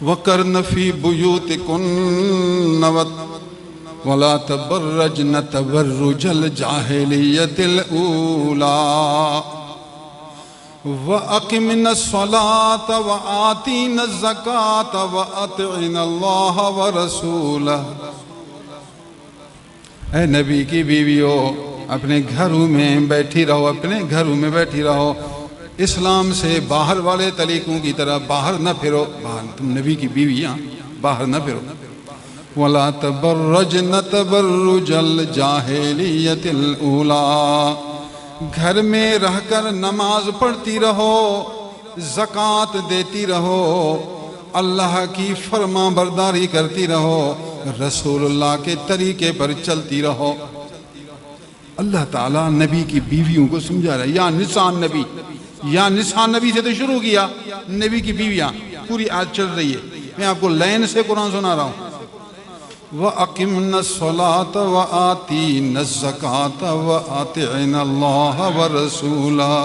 وَقَرْنَ فِي بُيُوتِكُنَّ وَلَا تَبَرَّجْنَ تَبَرُّجَ الْجَاهِلِيَّةِ الْأُولَىٰ وَأَقِمْنَ الصَّلَاةَ وَآتِينَ الزَّكَاةَ وَأَطِعْنَ اللَّهَ وَرَسُولَهُ. اے نبی کی بیویو، اپنے گھروں میں بیٹھی رہو، اپنے گھروں میں بیٹھی رہو، اسلام سے باہر والے طریقوں کی طرح باہر نہ پھرو. تم نبی کی بیویاں باہر نہ پھرو. وَلَا تَبَرَّجْنَ تَبَرُّجَ الْجَاهِلِيَّةِ الْأُولَىٰ، گھر میں رہ کر نماز پڑھتی رہو، زکوٰۃ دیتی رہو، اللہ کی فرما برداری کرتی رہو، رسول اللہ کے طریقے پر چلتی رہو. اللہ تعالیٰ نبی کی بیویوں کو سمجھا رہا ہے. یا نسان نبی، یا نسان نبی سے تو شروع کیا، نبی کی بیویاں پوری آج چل رہی ہے. میں آپ کو لائن سے قرآن سنا رہا ہوں. وَأَقِمْنَ الصَّلَاةَ وَآتِينَ الزَّكَاةَ وَأَطِعْنَ اللَّهَ وَرَسُولَهُ.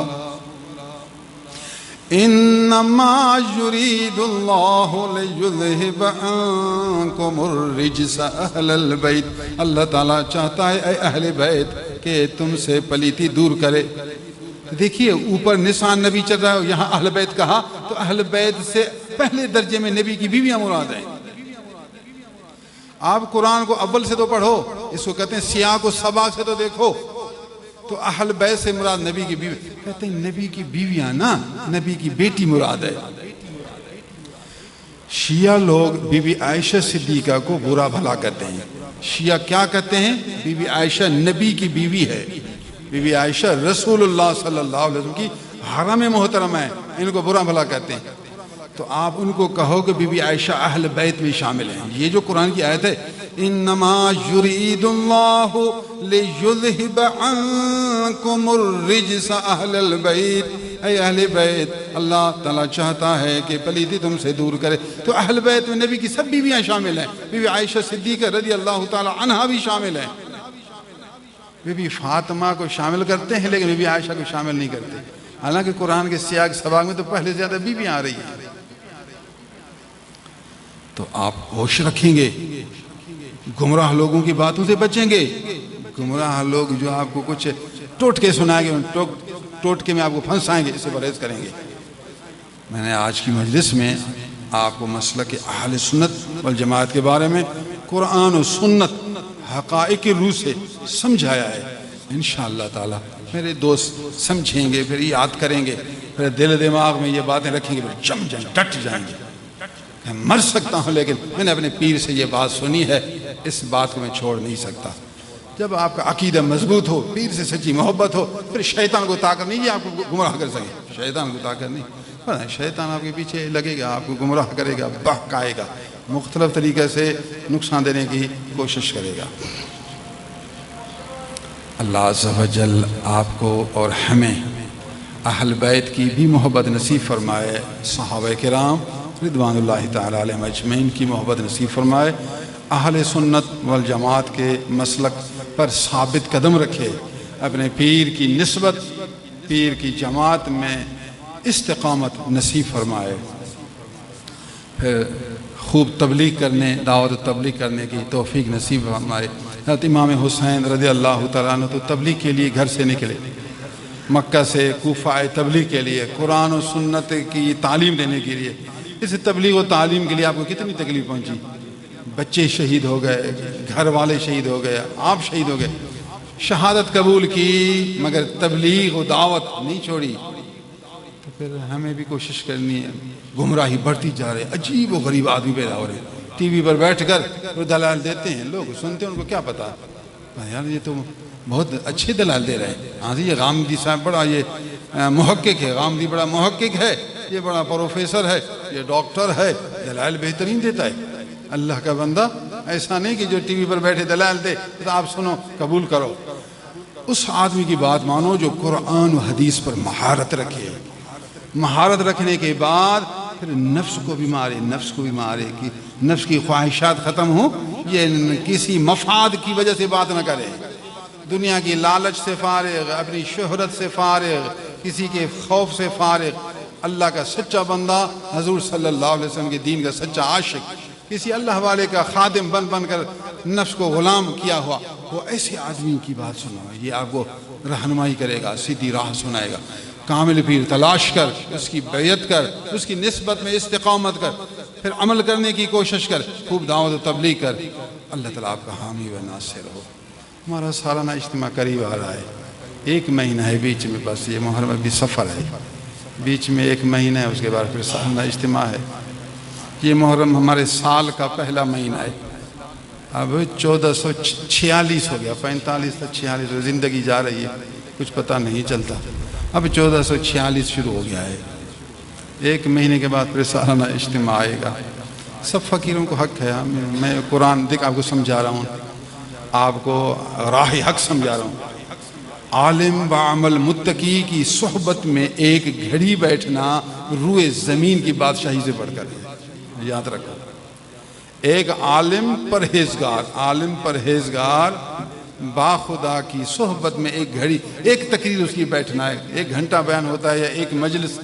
إِنَّمَا يُرِيدُ اللَّهُ لِيُذْهِبَ عَنْكُمُ الرِّجْسَ أَهْلَ الْبَيْتِ، اللہ تعالیٰ چاہتا ہے اے اہل بیت کہ تم سے پلیتی دور کرے. دیکھیے اوپر نسان نبی چل رہا ہے، یہاں اہل بیت کہا تو اہل بیت سے پہلے درجے میں نبی کی بیویاں مراد ہیں. آپ قرآن کو اول سے تو پڑھو، اس کو کہتے ہیں سیاق و سباق سے تو دیکھو. تو اہل بیت سے مراد نبی کی بیوی، کہتے ہیں نبی کی بیویاں نا، نبی کی بیٹی مراد ہے. شیعہ لوگ بی بی عائشہ صدیقہ کو برا بھلا کہتے ہیں. شیعہ کیا کہتے ہیں؟ بی بی عائشہ نبی کی بیوی ہے، بی بی عائشہ رسول اللہ صلی اللہ علیہ وسلم کی حرم محترمہ ہے، ان کو برا بھلا کہتے ہیں. تو آپ ان کو کہو کہ بی بی عائشہ اہل بیت میں شامل ہیں. یہ جو قرآن کی آیت ہے، انما یرید اللہ لیذہب عنکم الرجس اہل البیت، اے اہل بیت، اللہ تعالیٰ چاہتا ہے کہ پلیتی تم سے دور کرے. تو اہل بیت میں نبی کی سب بیویاں شامل ہیں. بی بی عائشہ صدیقہ رضی اللہ تعالیٰ عنہا بھی شامل ہیں. بی بی فاطمہ کو شامل کرتے ہیں لیکن بی بی عائشہ کو شامل نہیں کرتے، حالانکہ قرآن کے سیاق سباق میں تو پہلے زیادہ بیویاں آ رہی ہیں. تو آپ ہوش رکھیں گے، گمراہ لوگوں کی باتوں سے بچیں گے. گمراہ لوگ جو آپ کو کچھ ٹوٹکے سنائیں گے، ٹوٹکے میں آپ کو پھنسائیں گے، اس سے پرہیز کریں گے. میں نے آج کی مجلس میں آپ کو مسلک اہل سنت والجماعت کے بارے میں قرآن و سنت حقائق کی روح سے سمجھایا ہے. انشاءاللہ تعالی میرے دوست سمجھیں گے، پھر یاد کریں گے، پھر دل دماغ میں یہ باتیں رکھیں گے، پھر جم جائیں، ڈٹ جائیں گے. میں مر سکتا ہوں لیکن میں نے اپنے پیر سے یہ بات سنی ہے، اس بات کو میں چھوڑ نہیں سکتا. جب آپ کا عقیدہ مضبوط ہو، پیر سے سچی محبت ہو، پھر شیطان کو طاقت نہیں ہے آپ کو گمراہ کر سکے. شیطان کو طاقت نہیں، شیطان آپ کے پیچھے لگے گا، آپ کو گمراہ کرے گا، بہکائے گا، مختلف طریقے سے نقصان دینے کی کوشش کرے گا. اللہ عز و جل آپ کو اور ہمیں اہل بیت کی بھی محبت نصیب فرمائے، صحابہ کرام رضوان اللہ تعالیٰ علیہم اجمعین کی محبت نصیب فرمائے، اہل سنت والجماعت کے مسلک پر ثابت قدم رکھے، اپنے پیر کی نسبت، پیر کی جماعت میں استقامت نصیب فرمائے. پھر خوب تبلیغ کرنے، دعوت و تبلیغ کرنے کی توفیق نصیب فرمائے. حضرت امام حسین رضی اللہ تعالیٰ عنہ تو تبلیغ کے لیے گھر سے نکلے، مکہ سے کوفہ تبلیغ کے لیے، قرآن و سنت کی تعلیم دینے کے لیے. اس تبلیغ و تعلیم کے لیے آپ کو کتنی تکلیف پہنچی، بچے شہید ہو گئے، گھر والے شہید ہو گئے، آپ شہید ہو گئے. شہادت قبول کی مگر تبلیغ و دعوت نہیں چھوڑی. تو پھر ہمیں بھی کوشش کرنی ہے. گمراہی بڑھتی جا رہی ہے، عجیب و غریب آدمی پیدا ہو رہے ہیں، ٹی وی پر بیٹھ کر وہ دلائل دیتے ہیں، لوگ سنتے ہیں، ان کو کیا پتا. یار یہ تو بہت اچھے دلائل دے رہے ہیں. ہاں جی، یہ غامدی صاحب بڑا یہ محقق ہے، غامدی بڑا محقق ہے، یہ بڑا پروفیسر ہے، یہ ڈاکٹر ہے، دلائل بہترین دیتا ہے. اللہ کا بندہ ایسا نہیں کہ جو ٹی وی پر بیٹھے دلائل دے تو آپ سنو قبول کرو. اس آدمی کی بات مانو جو قرآن و حدیث پر مہارت رکھے. مہارت رکھنے کے بعد پھر نفس کو بھی مارے کہ نفس کی خواہشات ختم ہوں. یہ کسی مفاد کی وجہ سے بات نہ کرے، دنیا کی لالچ سے فارغ، اپنی شہرت سے فارغ، کسی کے خوف سے فارغ. اللہ کا سچا بندہ، حضور صلی اللہ علیہ وسلم کے دین کا سچا عاشق، کسی اللہ والے کا خادم بن کر نفس کو غلام کیا ہوا، وہ ایسے آدمی کی بات سنو. یہ آپ کو رہنمائی کرے گا، سیدھی راہ سنائے گا. کامل پیر تلاش کر، اس کی بیعت کر، اس کی نسبت میں استقامت کر، پھر عمل کرنے کی کوشش کر، خوب دعوت و تبلیغ کر. اللہ تعالیٰ آپ کا حامی و ناصر ہو. ہمارا سالانہ اجتماع قریب آ رہا ہے. 1 مہینہ ہے بیچ میں، بس یہ محرم ابھی سفر ہے، بیچ میں 1 مہینہ ہے، اس کے بعد پھر سالانہ اجتماع ہے. یہ محرم ہمارے سال کا پہلا مہینہ ہے. اب 1446 ہو گیا، 45 سے 46 زندگی جا رہی ہے، کچھ پتہ نہیں چلتا. اب 1446 شروع ہو گیا ہے. 1 مہینے کے بعد پھر سالانہ اجتماع آئے گا. سب فقیروں کو حق ہے. میں قرآن دیکھ آپ کو سمجھا رہا ہوں، آپ کو راہ حق سمجھا رہا ہوں. عالم و عمل متقی کی صحبت میں ایک گھڑی بیٹھنا روئے زمین کی بادشاہی سے بڑھ کر ہے. یاد رکھو، ایک عالم پرہیزگار با خدا کی صحبت میں ایک گھڑی، ایک تقریر اس کی بیٹھنا ہے. 1 گھنٹہ بیان ہوتا ہے یا ایک مجلس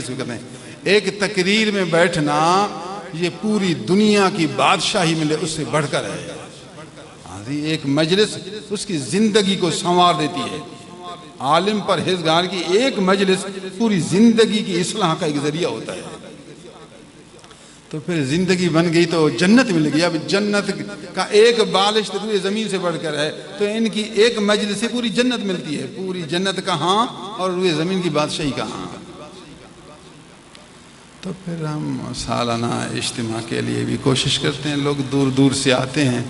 کو کہتے ہیں. ایک تقریر میں بیٹھنا یہ پوری دنیا کی بادشاہی میں اس سے بڑھ کر ہے. ایک مجلس اس کی زندگی کو سنوار دیتی ہے. عالم پرہیزگار کی ایک مجلس پوری زندگی کی اصلاح کا ایک ذریعہ ہوتا ہے. تو پھر زندگی بن گئی تو جنت مل گئی. اب جنت کا ایک بالش تو پوری زمین سے بڑھ کر ہے، تو ان کی ایک مجلس سے پوری جنت ملتی ہے. پوری جنت کہاں اور روئے زمین کی بادشاہی کہاں. تو پھر ہم سالانہ اجتماع کے لیے بھی کوشش کرتے ہیں. لوگ دور دور سے آتے ہیں،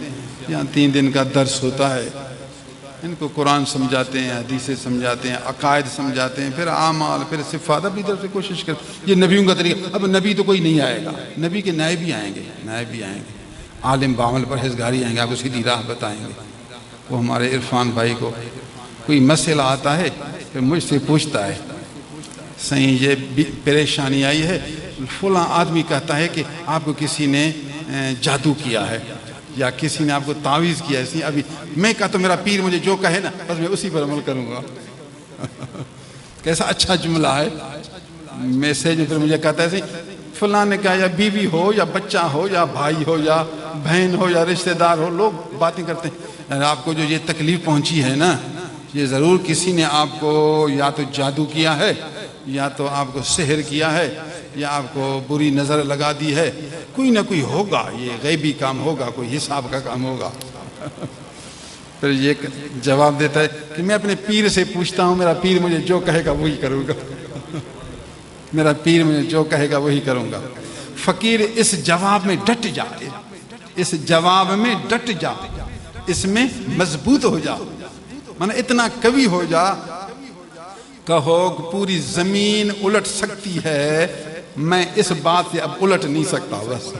یہاں 3 دن کا درس ہوتا ہے. ان کو قرآن سمجھاتے ہیں، حدیثیں سمجھاتے ہیں، عقائد سمجھاتے ہیں، پھر اعمال، پھر صفات. اپنی طرف سے کوشش کرتے ہیں. یہ نبیوں کا طریقہ. اب نبی تو کوئی نہیں آئے گا، نبی کے نائب بھی آئیں گے. عالم بعمل پرہیزگاری آئیں گے، آپ کو سیدھی راہ بتائیں گے. وہ ہمارے عرفان بھائی کو کوئی مسئلہ آتا ہے پھر مجھ سے پوچھتا ہے، صحیح یہ پریشانی آئی ہے، فلاں آدمی کہتا ہے کہ آپ کو کسی نے جادو کیا ہے یا کسی نے آپ کو تعویذ کیا ہے. ابھی میں کہا تو میرا پیر مجھے جو کہے نا بس میں اسی پر عمل کروں گا. کیسا اچھا جملہ ہے. میسیج پھر مجھے کہتا ہے فلاں نے کہا، یا بیوی ہو یا بچہ ہو یا بھائی ہو یا بہن ہو یا رشتہ دار ہو، لوگ باتیں کرتے ہیں. آپ کو جو یہ تکلیف پہنچی ہے نا، یہ ضرور کسی نے آپ کو یا تو جادو کیا ہے، یا تو آپ کو سحر کیا ہے، یا آپ کو بری نظر لگا دی ہے. کوئی نہ کوئی ہوگا، یہ غیبی کام ہوگا، کوئی حساب کا کام ہوگا. پھر یہ جواب دیتا ہے کہ میں اپنے پیر سے پوچھتا ہوں، میرا پیر مجھے جو کہے گا وہی کروں گا. میرا پیر مجھے جو کہے گا وہی کروں گا. فقیر اس جواب میں ڈٹ جا، اس جواب میں ڈٹ جا، اس میں مضبوط ہو جا، مانا اتنا قوی ہو جا. کہو پوری زمین الٹ سکتی ہے، میں اس بات سے اب الٹ نہیں سکتا. بس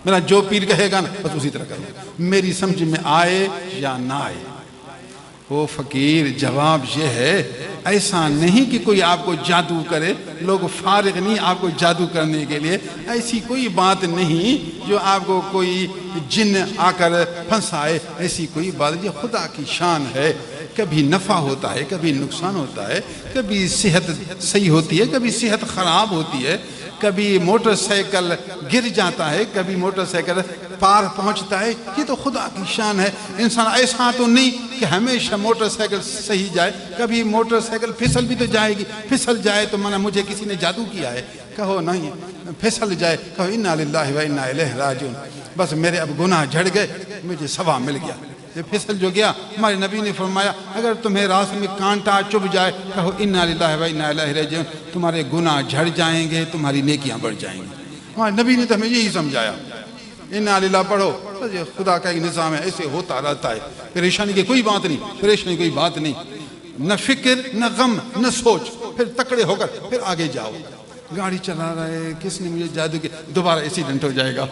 میرا جو پیر کہے گا نا بس اسی طرح کروں. میری سمجھ میں آئے یا نہ آئے. وہ فقیر جواب یہ ہے، ایسا نہیں کہ کوئی آپ کو جادو کرے، لوگ فارغ نہیں آپ کو جادو کرنے کے لیے. ایسی کوئی بات نہیں جو آپ کو کوئی جن آ کر پھنسائے، ایسی کوئی بات. یہ خدا کی شان ہے. کبھی نفع ہوتا ہے، کبھی نقصان ہوتا ہے، کبھی صحت صحیح ہوتی ہے، کبھی صحت خراب ہوتی ہے، کبھی موٹر سائیکل گر جاتا ہے، کبھی موٹر سائیکل پار پہنچتا ہے. یہ تو خدا کی شان ہے. انسان ایسا تو نہیں کہ ہمیشہ موٹر سائیکل صحیح جائے. کبھی موٹر سائیکل پھسل بھی تو جائے گی. پھسل جائے تو مانا مجھے کسی نے جادو کیا ہے. کہو نہیں، پھسل جائے کہو انا للہ و انا الیہ راجعون. بس میرے اب گناہ جھڑ گئے، مجھے ثواب مل گیا. یہ پھسل جو گیا، ہمارے نبی نے فرمایا اگر تمہیں راستے میں کانٹا چبھ جائے کہو انا للہ و انا الیہ راجعون. تمہارے گناہ جھڑ جائیں گے، تمہاری نیکیاں بڑھ جائیں گی. ہمارے نبی نے تو ہمیں یہی سمجھایا. انا للہ پڑھو بس یہ خدا کا ایک نظام ہے، ایسے ہوتا رہتا ہے، پریشانی کی کوئی بات نہیں، پریشانی کی کوئی بات نہیں، نہ فکر نہ غم نہ سوچ، پھر تکڑے ہو کر پھر آگے جاؤ۔ گاڑی چلا رہا ہے، کس نے مجھے جادو کیا، دوبارہ ایکسیڈنٹ ہو جائے گا،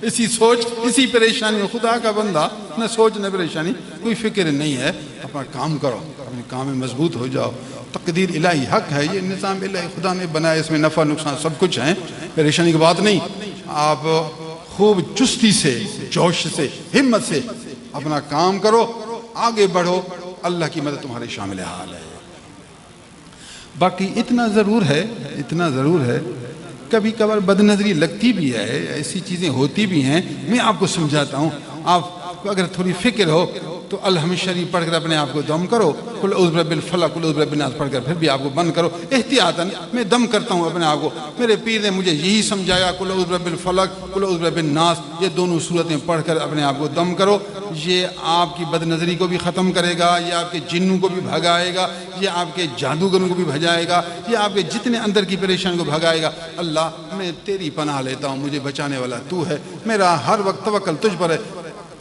اسی سوچ اسی پریشانی میں، خدا کا بندہ نہ سوچ نہ پریشانی، کوئی فکر نہیں ہے، اپنا کام کرو، اپنے کام میں مضبوط ہو جاؤ۔ تقدیر الہی حق ہے، یہ نظام الہی خدا نے بنایا، اس میں نفع نقصان سب کچھ ہے، پریشانی کی بات نہیں۔ آپ خوب چستی سے، جوش سے، ہمت سے اپنا کام کرو، آگے بڑھو، اللہ کی مدد تمہارے شامل حال ہے۔ باقی اتنا ضرور ہے کبھی کبھار بد نظری لگتی بھی ہے، ایسی چیزیں ہوتی بھی ہیں، میں آپ کو سمجھاتا ہوں۔ آپ کو اگر تھوڑی فکر ہو تو الحمد شریف پڑھ کر اپنے آپ کو دم کرو، قل اعوذ برب الفلق قل اعوذ برب الناس پڑھ کر پھر بھی آپ کو بند کرو احتیاطاً۔ میں دم کرتا ہوں اپنے آپ کو، میرے پیر نے مجھے یہی سمجھایا، قل اعوذ برب الفلق قل اعوذ برب الناس، یہ دونوں صورتیں پڑھ کر اپنے آپ کو دم کرو۔ یہ آپ کی بد نظری کو بھی ختم کرے گا، یہ آپ کے جنوں کو بھی بھگائے گا، یہ آپ کے جادوگروں کو بھی بھجائے گا، یہ آپ کے جتنے اندر کی پریشان کو بھگائے گا۔ اللہ میں تیری پناہ لیتا ہوں، مجھے بچانے والا تو ہے، میرا ہر وقت توکل تجھ پر ہے،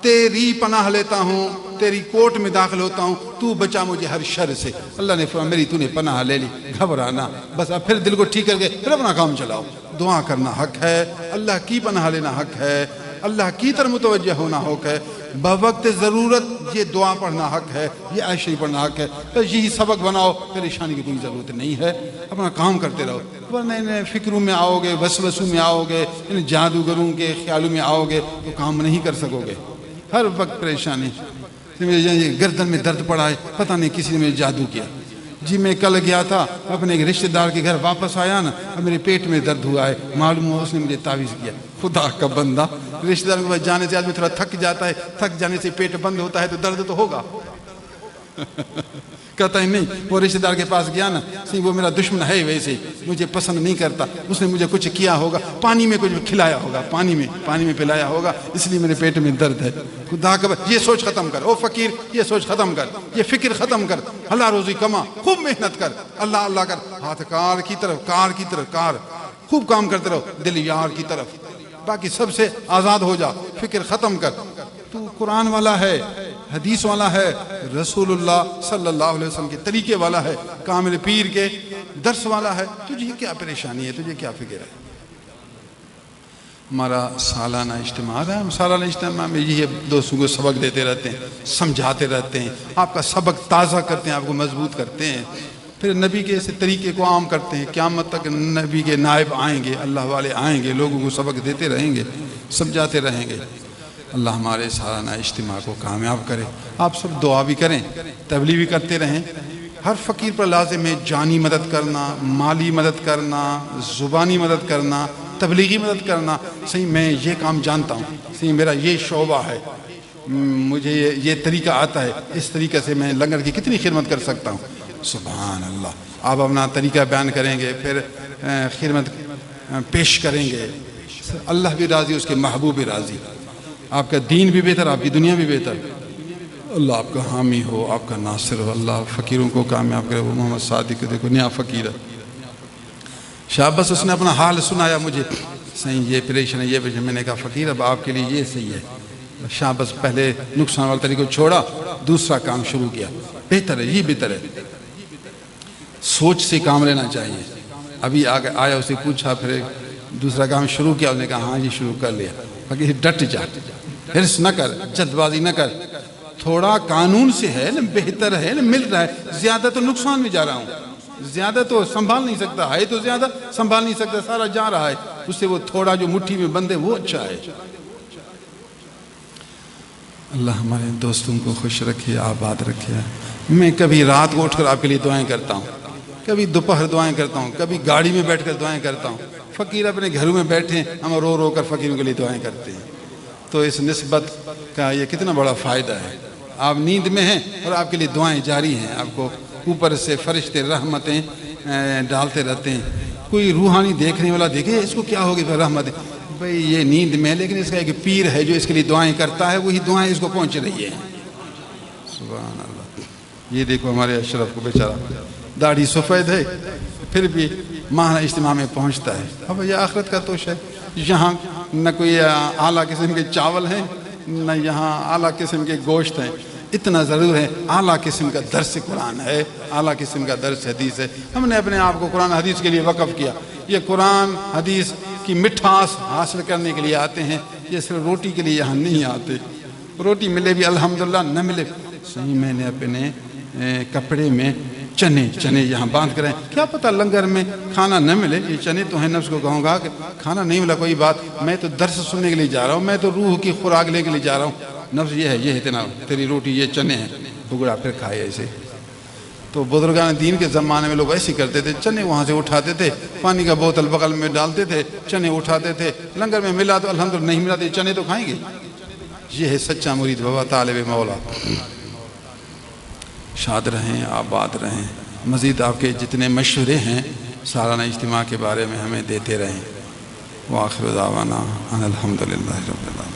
تیری پناہ لیتا ہوں، تیری کوٹ میں داخل ہوتا ہوں، تو بچا مجھے ہر شر سے۔ اللہ نے فرمایا میری تو نے پناہ لے لی، گھبرانا بس، اب پھر دل کو ٹھیک کر کے پھر اپنا کام چلاؤ۔ دعا کرنا حق ہے، اللہ کی پناہ لینا حق ہے، اللہ کی طرف متوجہ ہونا حق ہے، بوقت ضرورت یہ دعا پڑھنا حق ہے، یہ آیت شریف پڑھنا حق ہے۔ بس یہی سبق بناؤ، پریشانی کی کوئی ضرورت نہیں ہے، اپنا کام کرتے رہو، ورنہ ان فکروں میں آؤ گے، وسوسوں میں آؤ گے، ان جادوگروں کے خیالوں میں آؤ گے تو کام نہیں کر سکو گے، ہر وقت پریشانی۔ گردن میں درد پڑا ہے، پتہ نہیں کسی نے مجھے جادو کیا۔ جی میں کل گیا تھا اپنے ایک رشتہ دار کے گھر، واپس آیا نا، اب میرے پیٹ میں درد ہوا ہے، معلوم ہوا اس نے مجھے تعویذ کیا۔ خدا کا بندہ، رشتہ دار کے پاس جانے سے آدمی تھوڑا تھک جاتا ہے، تھک جانے سے پیٹ بند ہوتا ہے تو درد تو ہوگا۔ کہتا ہے نہیں، وہ رشتہ دار کے پاس گیا نا، وہ میرا دشمن ہے، ویسے مجھے پسند نہیں کرتا، اس نے مجھے کچھ کیا ہوگا، پانی میں کچھ کھلایا ہوگا، پانی میں پلایا ہوگا، اس لیے میرے پیٹ میں درد ہے۔ خدا کا یہ سوچ ختم کر، او فقیر یہ سوچ ختم کر، یہ فکر ختم کر، اللہ روزی کما، خوب محنت کر، اللہ اللہ کر، ہاتھ کار کی طرف کار، خوب کام کرتے رہو، دل یار کی طرف، باقی سب سے آزاد ہو جا، فکر ختم کر۔ تو قرآن والا ہے، حدیث والا ہے، رسول اللہ صلی اللہ علیہ وسلم کے طریقے والا ہے، کامل پیر کے درس والا ہے، تجھے کیا پریشانی ہے، تجھے کیا فکر ہے؟ ہمارا سالانہ اجتماع ہے، ہم سالانہ اجتماع میں یہ دوستوں کو سبق دیتے رہتے ہیں، سمجھاتے رہتے ہیں، آپ کا سبق تازہ کرتے ہیں، آپ کو مضبوط کرتے ہیں، پھر نبی کے اسے طریقے کو عام کرتے ہیں۔ قیامت تک نبی کے نائب آئیں گے، اللہ والے آئیں گے، لوگوں کو سبق دیتے رہیں گے، سمجھاتے رہیں گے۔ اللہ ہمارے سالانہ اجتماع کو کامیاب کرے۔ آپ سب دعا بھی کریں، تبلیغ بھی کرتے رہیں۔ ہر فقیر پر لازم ہے جانی مدد کرنا، مالی مدد کرنا، زبانی مدد کرنا، تبلیغی مدد کرنا۔ صحیح میں یہ کام جانتا ہوں، صحیح میرا یہ شعبہ ہے، مجھے یہ طریقہ آتا ہے، اس طریقے سے میں لنگر کی کتنی خدمت کر سکتا ہوں۔ سبحان اللہ، آپ اپنا طریقہ بیان کریں گے، پھر خدمت پیش کریں گے، اللہ بھی راضی، اس کے محبوب بھی راضی، آپ کا دین بھی بہتر، آپ کی دنیا بھی بہتر۔ اللہ آپ کا حامی ہو، آپ کا ناصر ہو، اللہ فقیروں کو کامیاب کرے۔ وہ محمد صادق دیکھو نیا فقیر ہے، شابس اس نے اپنا حال سنایا مجھے، صحیح یہ پریشان ہے، یہ پریشان، میں نے کہا فقیر اب آپ کے لیے یہ صحیح ہے۔ شابس پہلے نقصان والا طریقہ چھوڑا، دوسرا کام شروع کیا، بہتر ہے، یہ بہتر ہے، سوچ سے کام لینا چاہیے۔ ابھی آیا اسے پوچھا، پھر دوسرا کام شروع کیا، اس نے کہا ہاں جی شروع کر لیا۔ فقیر ڈٹ جا، حرص نہ کر، جلد بازی نہ کر، تھوڑا قانون سے ہے نا، بہتر ہے نا، مل رہا ہے، زیادہ تو نقصان میں جا رہا ہوں، زیادہ تو سنبھال نہیں سکتا ہے، تو زیادہ سنبھال نہیں سکتا، سارا جا رہا ہے، اس سے وہ تھوڑا جو مٹھی میں بندے وہ اچھا ہے۔ اللہ ہمارے دوستوں کو خوش رکھے، آباد رکھے۔ میں کبھی رات کو اٹھ کر آپ کے لیے دعائیں کرتا ہوں، کبھی دوپہر دعائیں کرتا ہوں، کبھی گاڑی میں بیٹھ کر دعائیں کرتا ہوں۔ فقیر اپنے گھروں میں بیٹھے، ہم رو رو کر فقیروں کے لیے دعائیں کرتے ہیں، تو اس نسبت کا یہ کتنا بڑا فائدہ ہے۔ آپ نیند میں ہیں اور آپ کے لیے دعائیں جاری ہیں، آپ کو اوپر سے فرشتے رحمتیں ڈالتے رہتے ہیں۔ کوئی روحانی دیکھنے والا دیکھے اس کو کیا ہوگی، پھر رحمت ہے بھئی یہ نیند میں ہے، لیکن اس کا ایک پیر ہے جو اس کے لیے دعائیں کرتا ہے، وہی دعائیں اس کو پہنچ رہی ہیں۔ سبحان اللہ، یہ دیکھو ہمارے اشرف کو بیچارہ، داڑھی سفید ہے پھر بھی ماہانہ اجتماع میں پہنچتا ہے۔ اب یہ آخرت کا توش ہے، یہاں نہ کوئی اعلیٰ قسم کے چاول ہیں، نہ یہاں اعلیٰ قسم کے گوشت ہیں۔ اتنا ضرور ہے اعلیٰ قسم کا درس قرآن ہے، اعلیٰ قسم کا درس حدیث ہے۔ ہم نے اپنے آپ کو قرآن حدیث کے لیے وقف کیا۔ یہ قرآن حدیث کی مٹھاس حاصل کرنے کے لیے آتے ہیں، یہ صرف روٹی کے لیے یہاں نہیں آتے۔ روٹی ملے بھی الحمدللہ، نہ ملے صحیح میں نے اپنے کپڑے میں چنے یہاں باندھ کر ہیں۔ کیا پتہ لنگر میں کھانا نہ ملے، یہ چنے تو ہیں، نفس کو کہوں گا کہ کھانا نہیں ملا کوئی بات، میں تو درس سننے کے لیے جا رہا ہوں، میں تو روح کی خوراک لے کے لیے جا رہا ہوں۔ نفس یہ ہے اتنا تیری روٹی، یہ چنے ہیں، ٹکڑا پھر کھائے ایسے۔ تو بزرگان دین کے زمانے میں لوگ ایسے کرتے تھے، چنے وہاں سے اٹھاتے تھے، پانی کا بوتل بغل میں ڈالتے تھے، چنے اٹھاتے تھے، لنگر میں ملا تو الحمدللہ، نہیں ملا تو چنے تو کھائیں گے۔ یہ ہے سچا مرید بابا طالب مولا۔ شاد رہیں، آباد رہیں۔ مزید آپ کے جتنے مشورے ہیں سالانہ اجتماع کے بارے میں ہمیں دیتے رہیں۔ وآخر دعوانا ان الحمدللہ رب العالمین۔